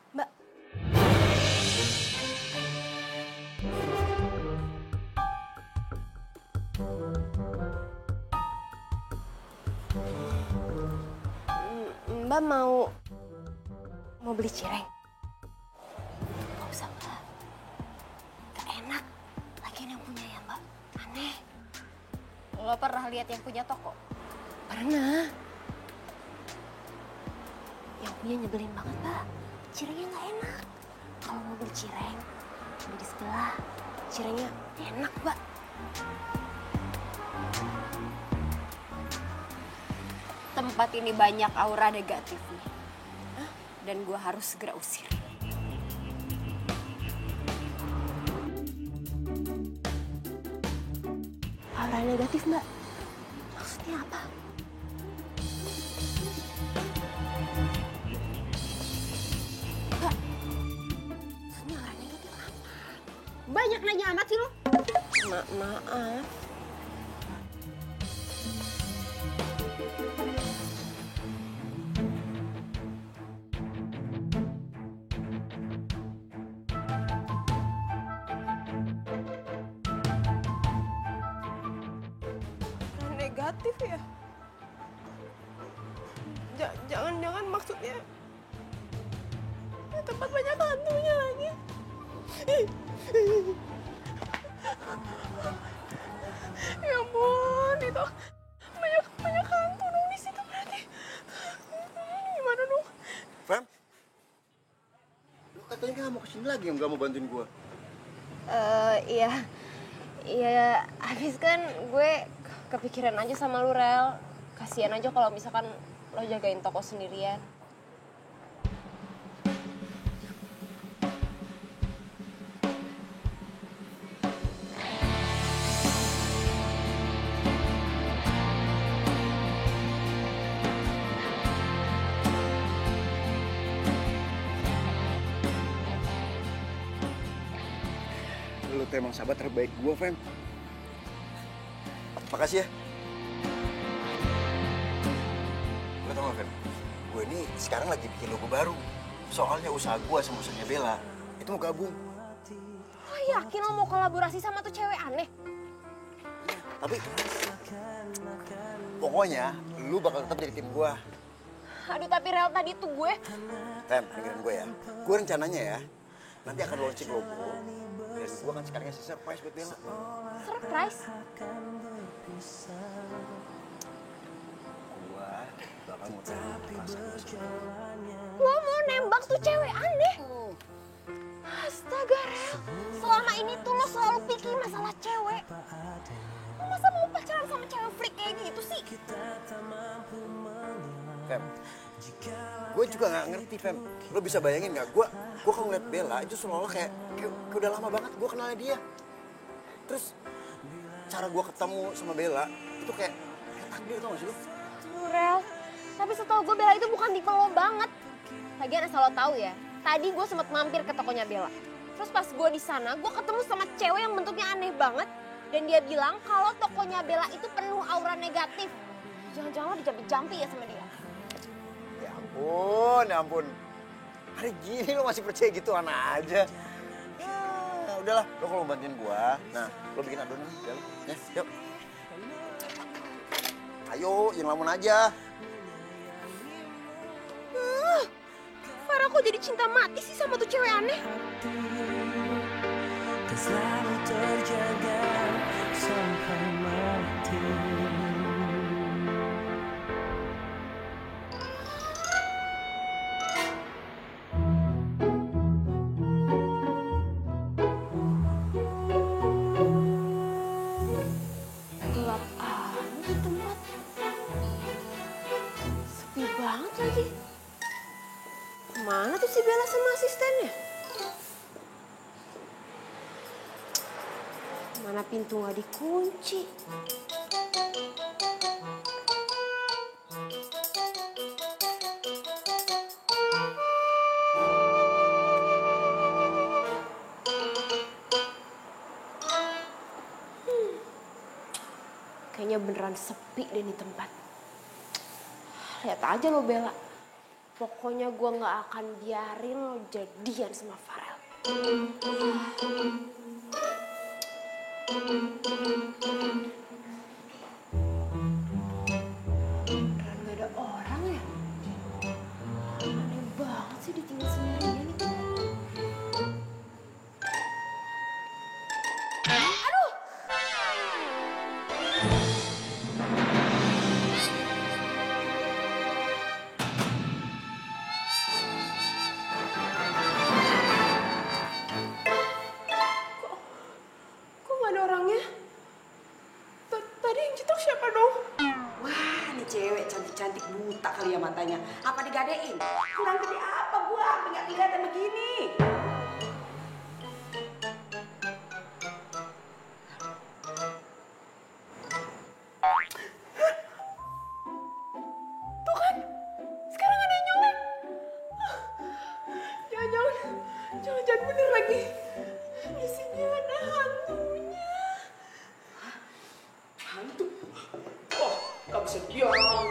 Mbak. Mbak mau beli cireng? Gak usah, Mbak. Gak enak. Lagian yang punya ya, Mbak. Aneh. Lo pernah lihat yang punya toko? Pernah. Yang punya nyebelin banget, Mbak. Cirengnya nggak enak. Kalau mau beli cireng, beli di sebelah. Cirengnya enak, Mbak. Tempat ini banyak aura negatifnya. Dan gue harus segera usir. Aura negatif, Mbak? Maksudnya apa? Mbak, Banyak nanya amat sih lo. Maaf. Negatif ya? Jangan-jangan maksudnya di tempat banyak hantunya lagi. Ya ampun, itu banyak hantu dong di situ berarti. Gimana dong? Fem? Lu katanya nggak mau kesini lagi, nggak mau bantuin gua. Iya. Iya, habis kan gue kepikiran aja sama lu, Rel. Kasian aja kalau misalkan lo jagain toko sendirian. Lu tuh emang sahabat terbaik gua, Fem. Makasih ya. Lo tau gak, Fem? Gue ini sekarang lagi bikin logo baru. Soalnya usaha gue sama usahanya Bella itu mau gabung. Lo yakin lo mau kolaborasi sama tuh cewek aneh? Tapi pokoknya lu bakal tetap jadi tim gue. Aduh, tapi Rel tadi tuh gue... Fem, dengerin gue ya. Gue rencananya ya, nanti akan launching logo. Dan gue kan sekarang ngasih surprise buat Bella. Surprise? Gue bakal ngutangin perasaan gue sama Bella. Lo mau nembak tuh cewek aneh? Astaga, Rel. Selama ini tuh lo selalu pikir masalah cewek. Lo masa mau pacaran sama cewek freak kayak gitu sih? Fem, gue juga gak ngerti, Fem. Lo bisa bayangin gak? Gue kalau ngeliat Bella itu selalu kayak udah lama banget gue kenalnya dia. Terus cara gue ketemu sama Bella itu kayak takdir, tau gak sih lo? Rel, tapi setahu gue Bella itu bukan tipe lo banget. Lagian asal lo tahu ya, tadi gue sempat mampir ke tokonya Bella. Terus pas gue di sana, gue ketemu sama cewek yang bentuknya aneh banget. Dan dia bilang kalau tokonya Bella itu penuh aura negatif. Jangan-jangan lo dijampi-jampi ya sama dia. Ya ampun. Hari gini lo masih percaya gitu, anak aja. Ya, udahlah, lo kalau mau bantuin gue, nah lo bikin adonan, ya, yuk. Ayo, jangan lamun aja. Farah kok jadi cinta mati sih sama tuh cewek aneh? Dan selalu terjaga sampai mati. Gelap amat tempat. Sepi banget lagi. Mana tuh si Bella sama asistennya? Mana pintu nggak dikunci? Kayaknya beneran sepi deh nih tempat. Lihat aja lo Bella. Pokoknya gue nggak akan biarin lo jadian sama Farel. Beneran gak ada orang ya? Aneh banget sih ditinggal sendirian nih. Aduh! Kok gak ada orangnya? Tadi yang cetok siapa dong? Wah, ini cewek cantik-cantik buta kali ya matanya. Apa digadein? Kurang gede apa gua? Apa nggak kelihatan begini? Tuh kan, sekarang ada yang nyolek. Jangan-jangan bener lagi. Isinya Ada hantunya. Hantu? Oh, gak bisa dibilang.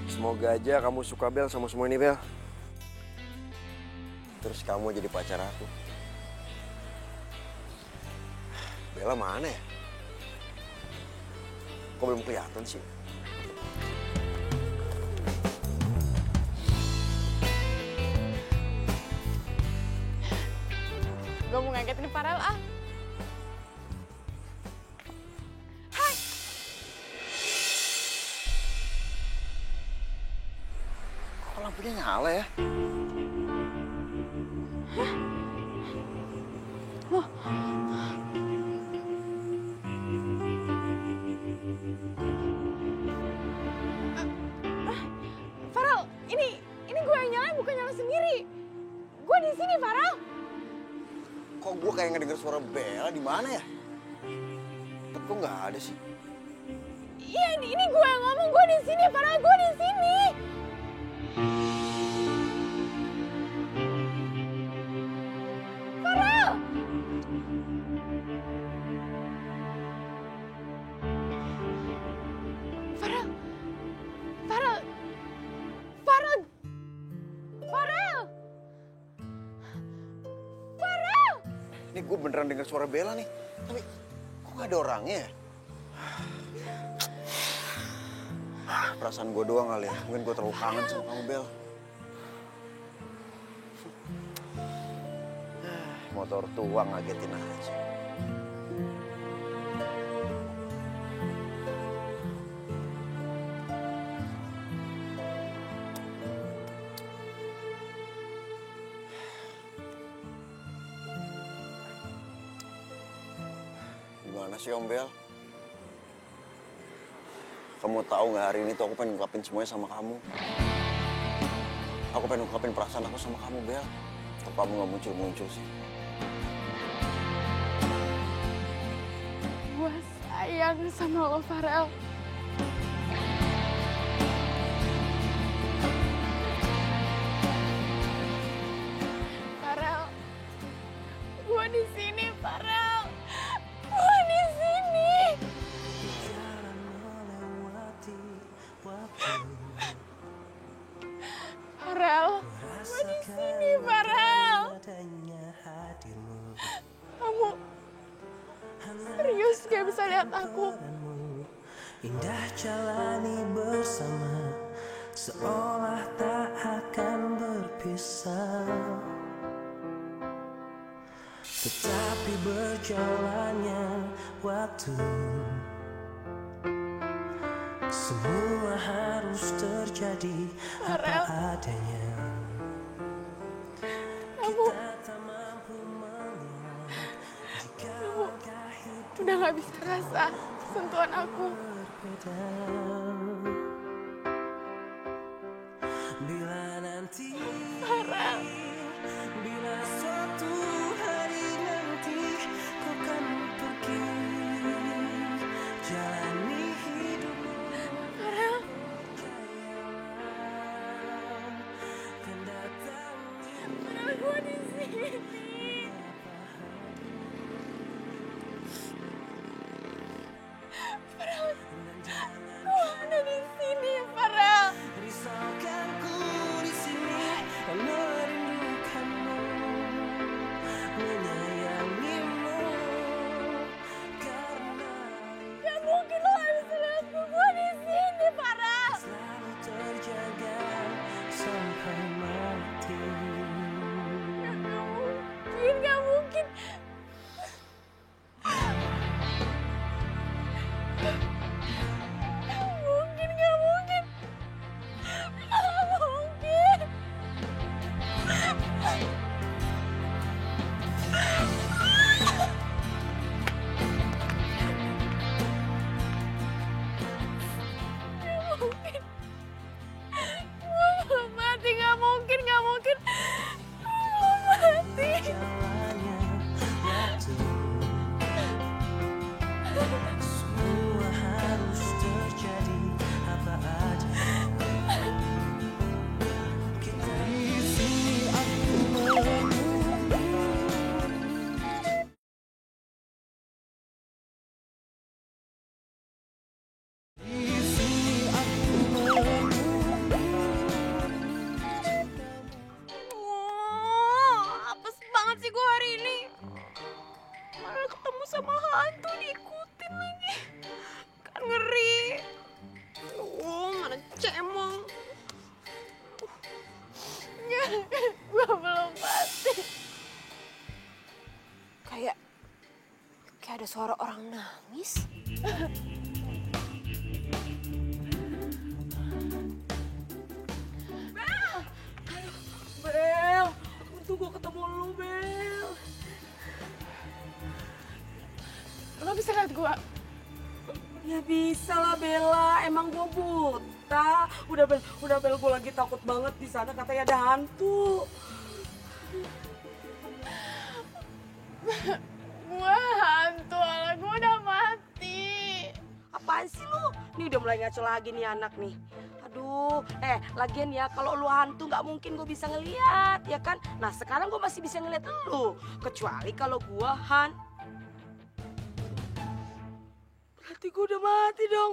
Semoga aja kamu suka Bel sama semua ini Bel. Terus kamu jadi pacar aku. Bella mana ya? Kok belum kelihatan sih? Gue mau ngagetin Farel ah. Kok lampunya nyala ya? Farel, ini gue yang nyalain bukan nyala sendiri. Gue di sini Farel. Kok gue kayak ngedenger suara Bella di mana ya? Tapi kok nggak ada sih? Iya ini gue yang ngomong, gue di sini Farel, gue di sini. Farel. Farel. Farel. Farel. Farel. Farel. Ini gue beneran denger suara Bella nih. Tapi kok nggak ada orangnya ya? Perasaan gue doang kali ya. Mungkin gue terlalu kangen sama kamu Bel. Motor tua ngagetin aja. Gimana sih Om Bel? Kamu tahu nggak hari ini tuh aku pengen ungkapin semuanya sama kamu. Aku pengen ungkapin perasaan aku sama kamu Bel. Tapi kamu nggak muncul-muncul sih. Gue sayang sama lo Farel. Farel, gue di sini Farel. Gue di sini. Farel, gue di sini Farel. Kamu serius gak bisa lihat aku? Indah jalani bersama, seolah tak akan berpisah. Tetapi berjalannya waktu, semua harus terjadi apa adanya. Kita tak mampu mengelak jika langkah hidup Udah gak bisa rasa sentuhan aku. berbeda. Bila nanti, bila suatu hari nanti kau kan pergi, jalani hidupmu. Farel, Dan datangi gue di sini. Farel, gue ada hantu diikutin lagi. Kan ngeri. Mana cemong. Gue belum mati. Kayak ada suara orang nangis. Bel, untung gue ketemu lu, Bel. Lo bisa lihat gue? Ya bisa lah, Bella. Emang gue buta. Udah Bel, gue lagi takut banget di sana. Katanya ada hantu. Gue hantu, ala gue udah mati. Apaan sih lu? Nih udah mulai ngaco lagi nih anak nih. Aduh, lagian ya kalau lu hantu nggak mungkin gue bisa ngeliat, ya kan? Nah sekarang gue masih bisa ngeliat lu. Kecuali kalau gue berarti gue udah mati dong.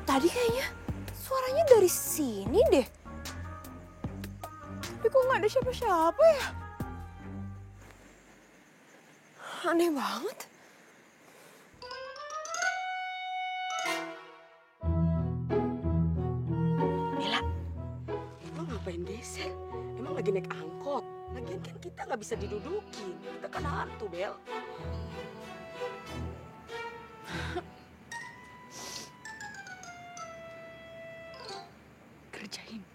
Tadi kayaknya suaranya dari sini deh. Tapi kok nggak ada siapa-siapa ya? Aneh banget. Bella, lo ngapain geser? Emang lagi naik angkot? Lagian kan kita nggak bisa didudukin. Kita kan hantu, Bel. Kerjain.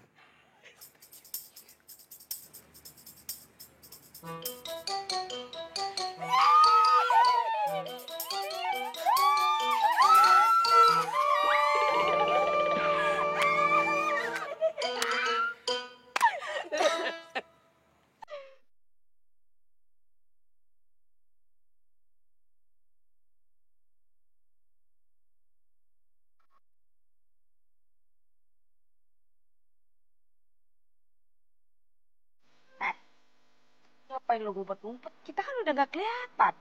Ngapain lo ngumpet-ngumpet? Kita kan udah gak kelihatan.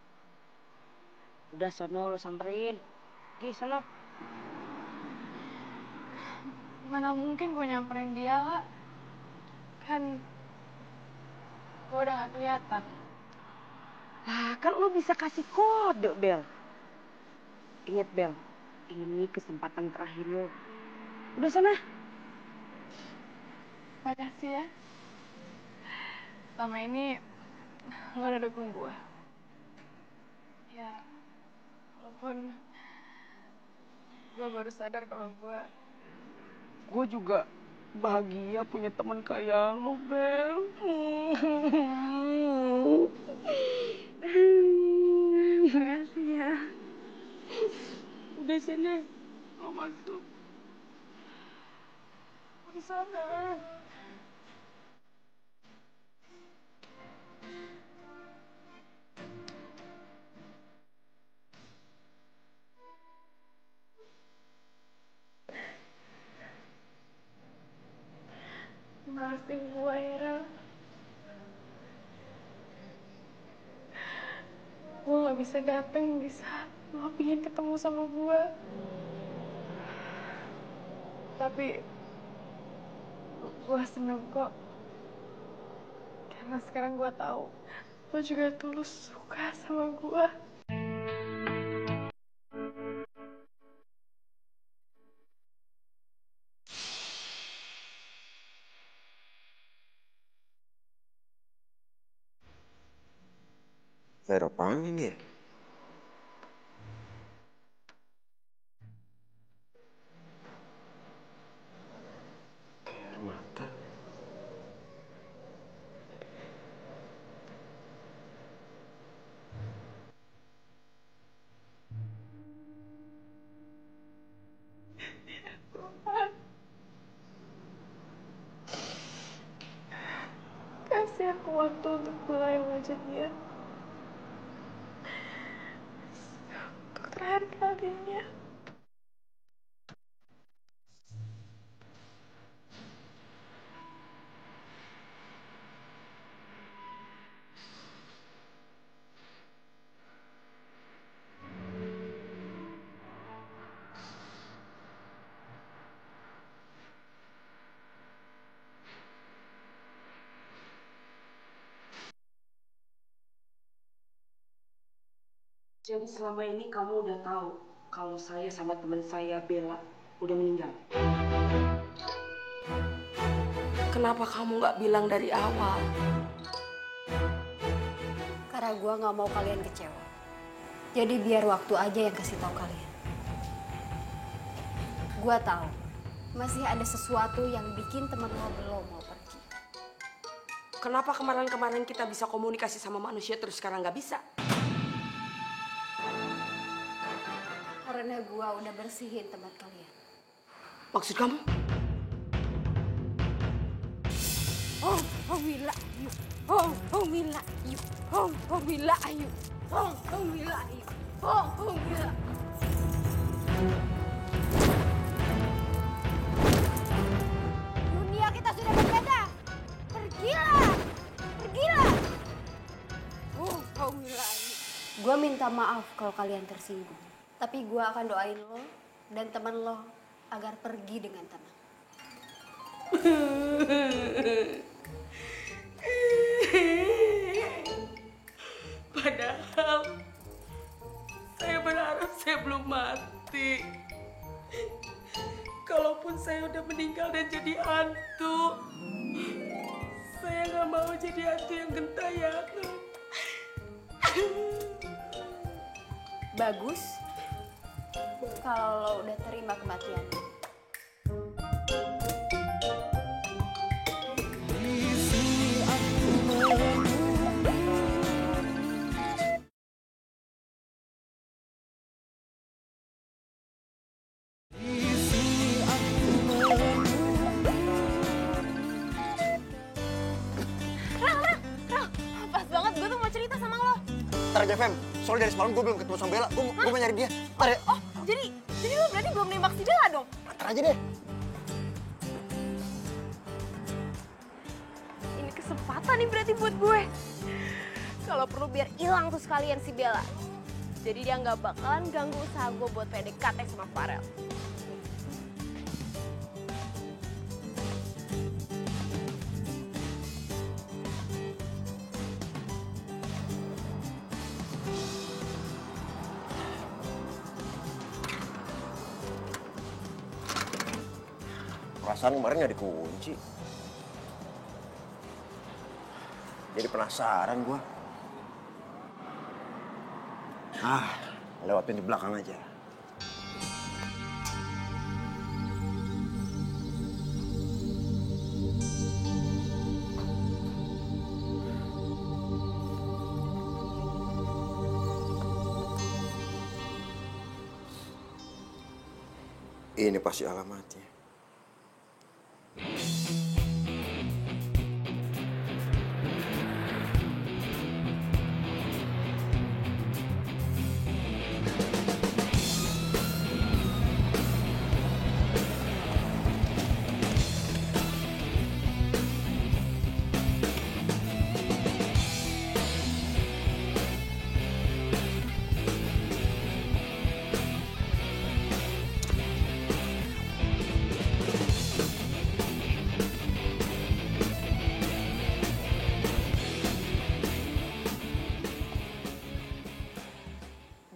Udah sono lo samperin. Gi sono. Mana mungkin gue nyamperin dia, Kak. Kan gue udah gak kelihatan. Lah kan lo bisa kasih kode, Bel. Ingat, Bel. Ini kesempatan terakhir lo. Udah sana. Makasih ya. Selama ini lo udah dukung gue. Ya, walaupun gue baru sadar kalau Gue juga bahagia punya teman kayak lo, Bel. makasih ya. Udah sana. Lo masuk. Di sana. Maafin gue, Ira. Gue gak bisa dateng di saat lo pengen ketemu sama gue. Tapi gue seneng kok. Karena sekarang gue tahu lo juga tulus suka sama gue. Kayak apaan ini ya? Kayak mata. aku waktu untuk Bella yang ngajak dia. Untuk terakhir kalinya. Jadi selama ini kamu udah tahu kalau saya sama teman saya Bella udah meninggal. Kenapa kamu nggak bilang dari awal? Karena gue nggak mau kalian kecewa. Jadi biar waktu aja yang kasih tahu kalian. Gue tahu masih ada sesuatu yang bikin temen lo belum mau pergi. Kenapa kemarin-kemarin kita bisa komunikasi sama manusia terus sekarang nggak bisa? Karena gue udah bersihin tempat kalian. Maksud kamu? Wila ayu. Wila ayu. Wila ayu. Wila ayu. Wila. Dunia kita sudah berbeda. Pergilah. Pergilah. Wila ayu. Gue minta maaf kalau kalian tersinggung. Tapi gue akan doain lo dan teman lo agar pergi dengan tenang. Padahal saya berharap saya belum mati. Kalaupun saya udah meninggal dan jadi hantu, saya nggak mau jadi hantu yang gentayangan. Bagus kalau lo udah terima kematian. Pas banget gue tuh mau cerita sama lo. Ntar aja, Fem. Soalnya dari semalam gue belum ketemu sama Bella. Gue mau nyari dia. Ntar ya. Oh, jadi lo berarti belum nembak si Bella dong? Ntar aja deh. Ini kesempatan nih berarti buat gue. Kalau perlu biar hilang tuh sekalian si Bella. Jadi dia nggak bakalan ganggu usaha gue buat PDKT sama Farel. Perasaan kemarin nggak dikunci. Jadi penasaran gue. Lewat pintu belakang aja. Ini pasti alamatnya.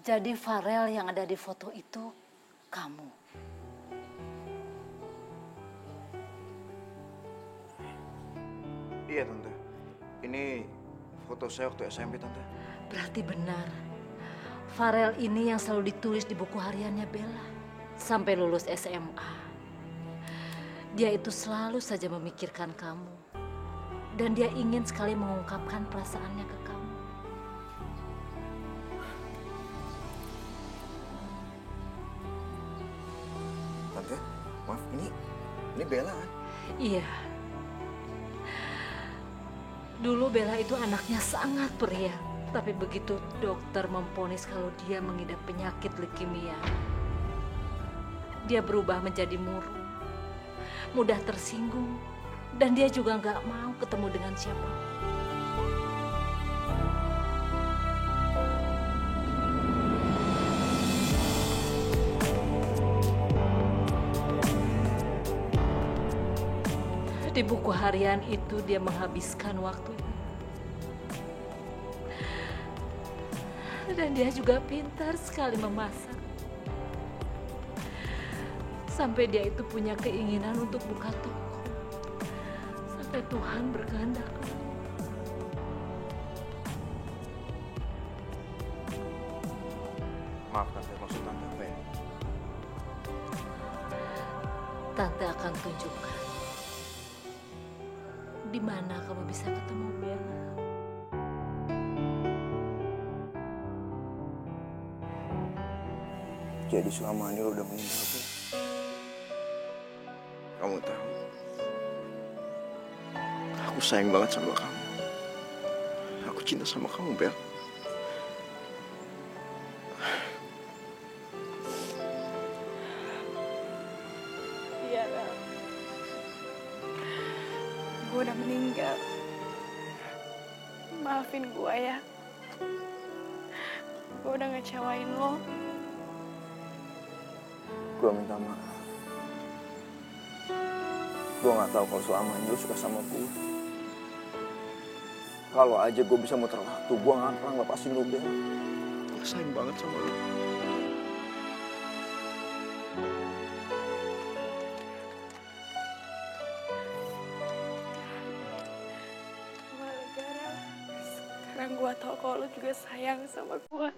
Jadi Farel yang ada di foto itu kamu. Iya, Tante. Ini foto saya waktu SMP, Tante. Berarti benar. Farel ini yang selalu ditulis di buku hariannya Bella. Sampai lulus SMA. Dia itu selalu saja memikirkan kamu. Dan dia ingin sekali mengungkapkan perasaannya ke kamu. Tante, maaf, ini Bella kan? Iya. Dulu Bella itu anaknya sangat periang. Tapi begitu dokter memvonis kalau dia mengidap penyakit leukemia, dia berubah menjadi murung, mudah tersinggung, dan dia juga nggak mau ketemu dengan siapa. Di buku harian itu dia menghabiskan waktunya. Dan dia juga pintar sekali memasak. Sampai dia itu punya keinginan untuk buka toko. Sampai Tuhan berkehendak. Maaf tante, maksud tante apa ya? Tante akan tunjukkan di mana kamu bisa ketemu Bella. Jadi selama ini lo udah meninggal, Bel. Kamu tahu, aku sayang banget sama kamu. Aku cinta sama kamu, Bel. Iya, Bel. Gue udah meninggal. Maafin gue ya. Gue udah ngecewain lo. Gue minta maaf. Gue gak tahu kalau selama ini lo suka sama gue. Kalau aja gue bisa muter waktu, gue gak pernah ngelepasin lo, Bel. Gue sayang banget sama lo. Gue lega, Rel. Sekarang gue tau kalau lo juga sayang sama gue.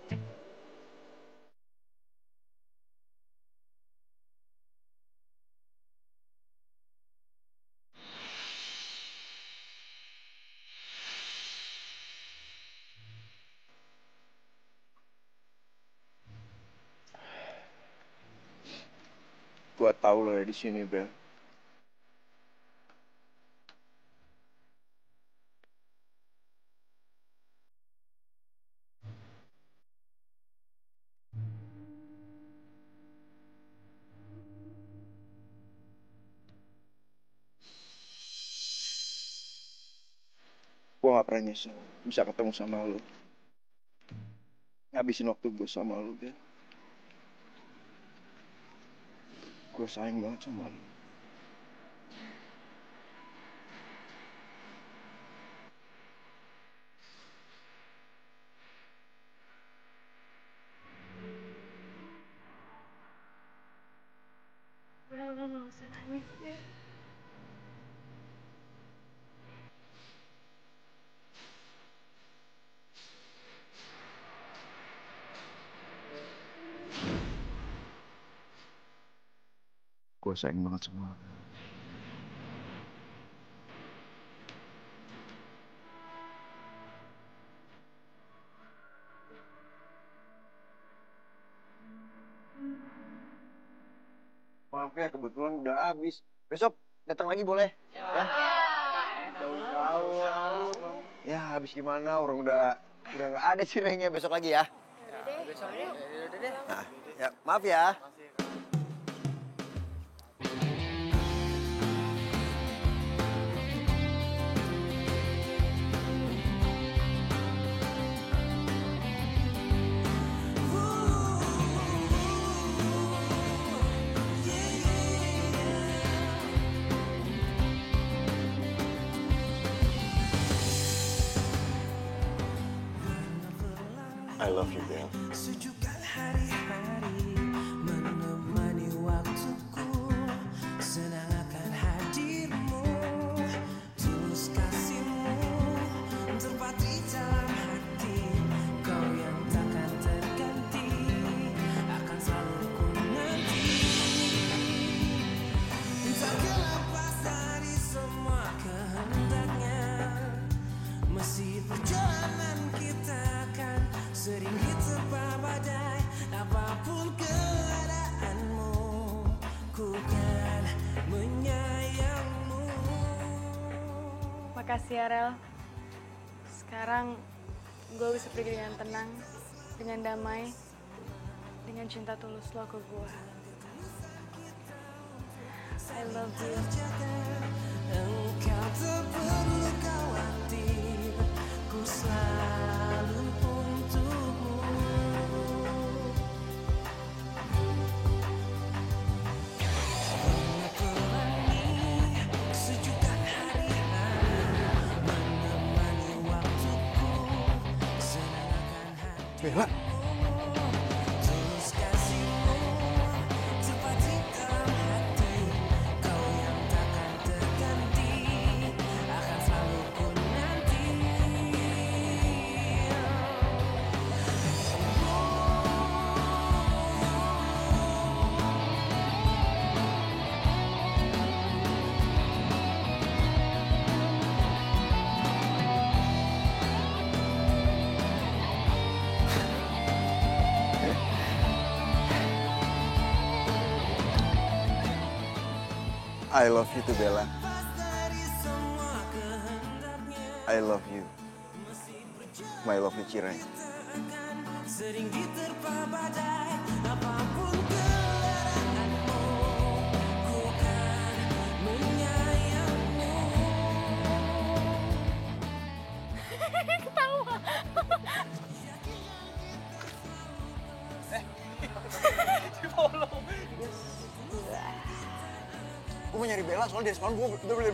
Gue tahu lo ada di sini, Bel. Gue gak pernah nyesel bisa ketemu sama lo. Ngabisin waktu gue sama lo, Bel. Gue sayang banget sama lo. Rel, lo gak usah nangis ya. Gue sayang banget sama lo. Maaf ya, kebetulan udah habis. Besok datang lagi boleh? Ya. Jauh-jauh. Ya, habis gimana? Orang udah nggak ada cirengnya. Besok lagi ya. Besok ya. Nah, ya, maaf ya. I love you, Bel. Sejukkan hari-hari menemani waktuku, senang akan hadirmu, tulus kasihmu tepat di dalam hati, kau yang takkan terganti, akan selalu ku nanti. Tak lepas dari semua kehendaknya, meski perjalanan kita akan sering diterpa badai, apapun keadaanmu, ku kan menyayangmu. Makasih ya, Rel. Sekarang gue bisa pergi dengan tenang, dengan damai, dengan cinta tulus lo ke gue. I love you. Engkau tak perlu khawatir, ku selalu untukmu. Menerangi sejuta hari-hari, menemani waktuku, senangkan hati. Bella, Tulus kasihmu terpatri dalam hati, kau yang takkan terganti, akan selalu ku nanti. I love you too, Bella. I love you. My lovely Cireng. Sering diterpa badai, apapun kelaranganmu, ku kan menyayangmu. Ketawa. Gue mau nyari Bella soalnya dari semalam gue bener-bener.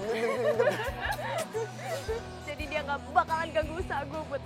Jadi dia nggak bakalan ganggu usaha gue buat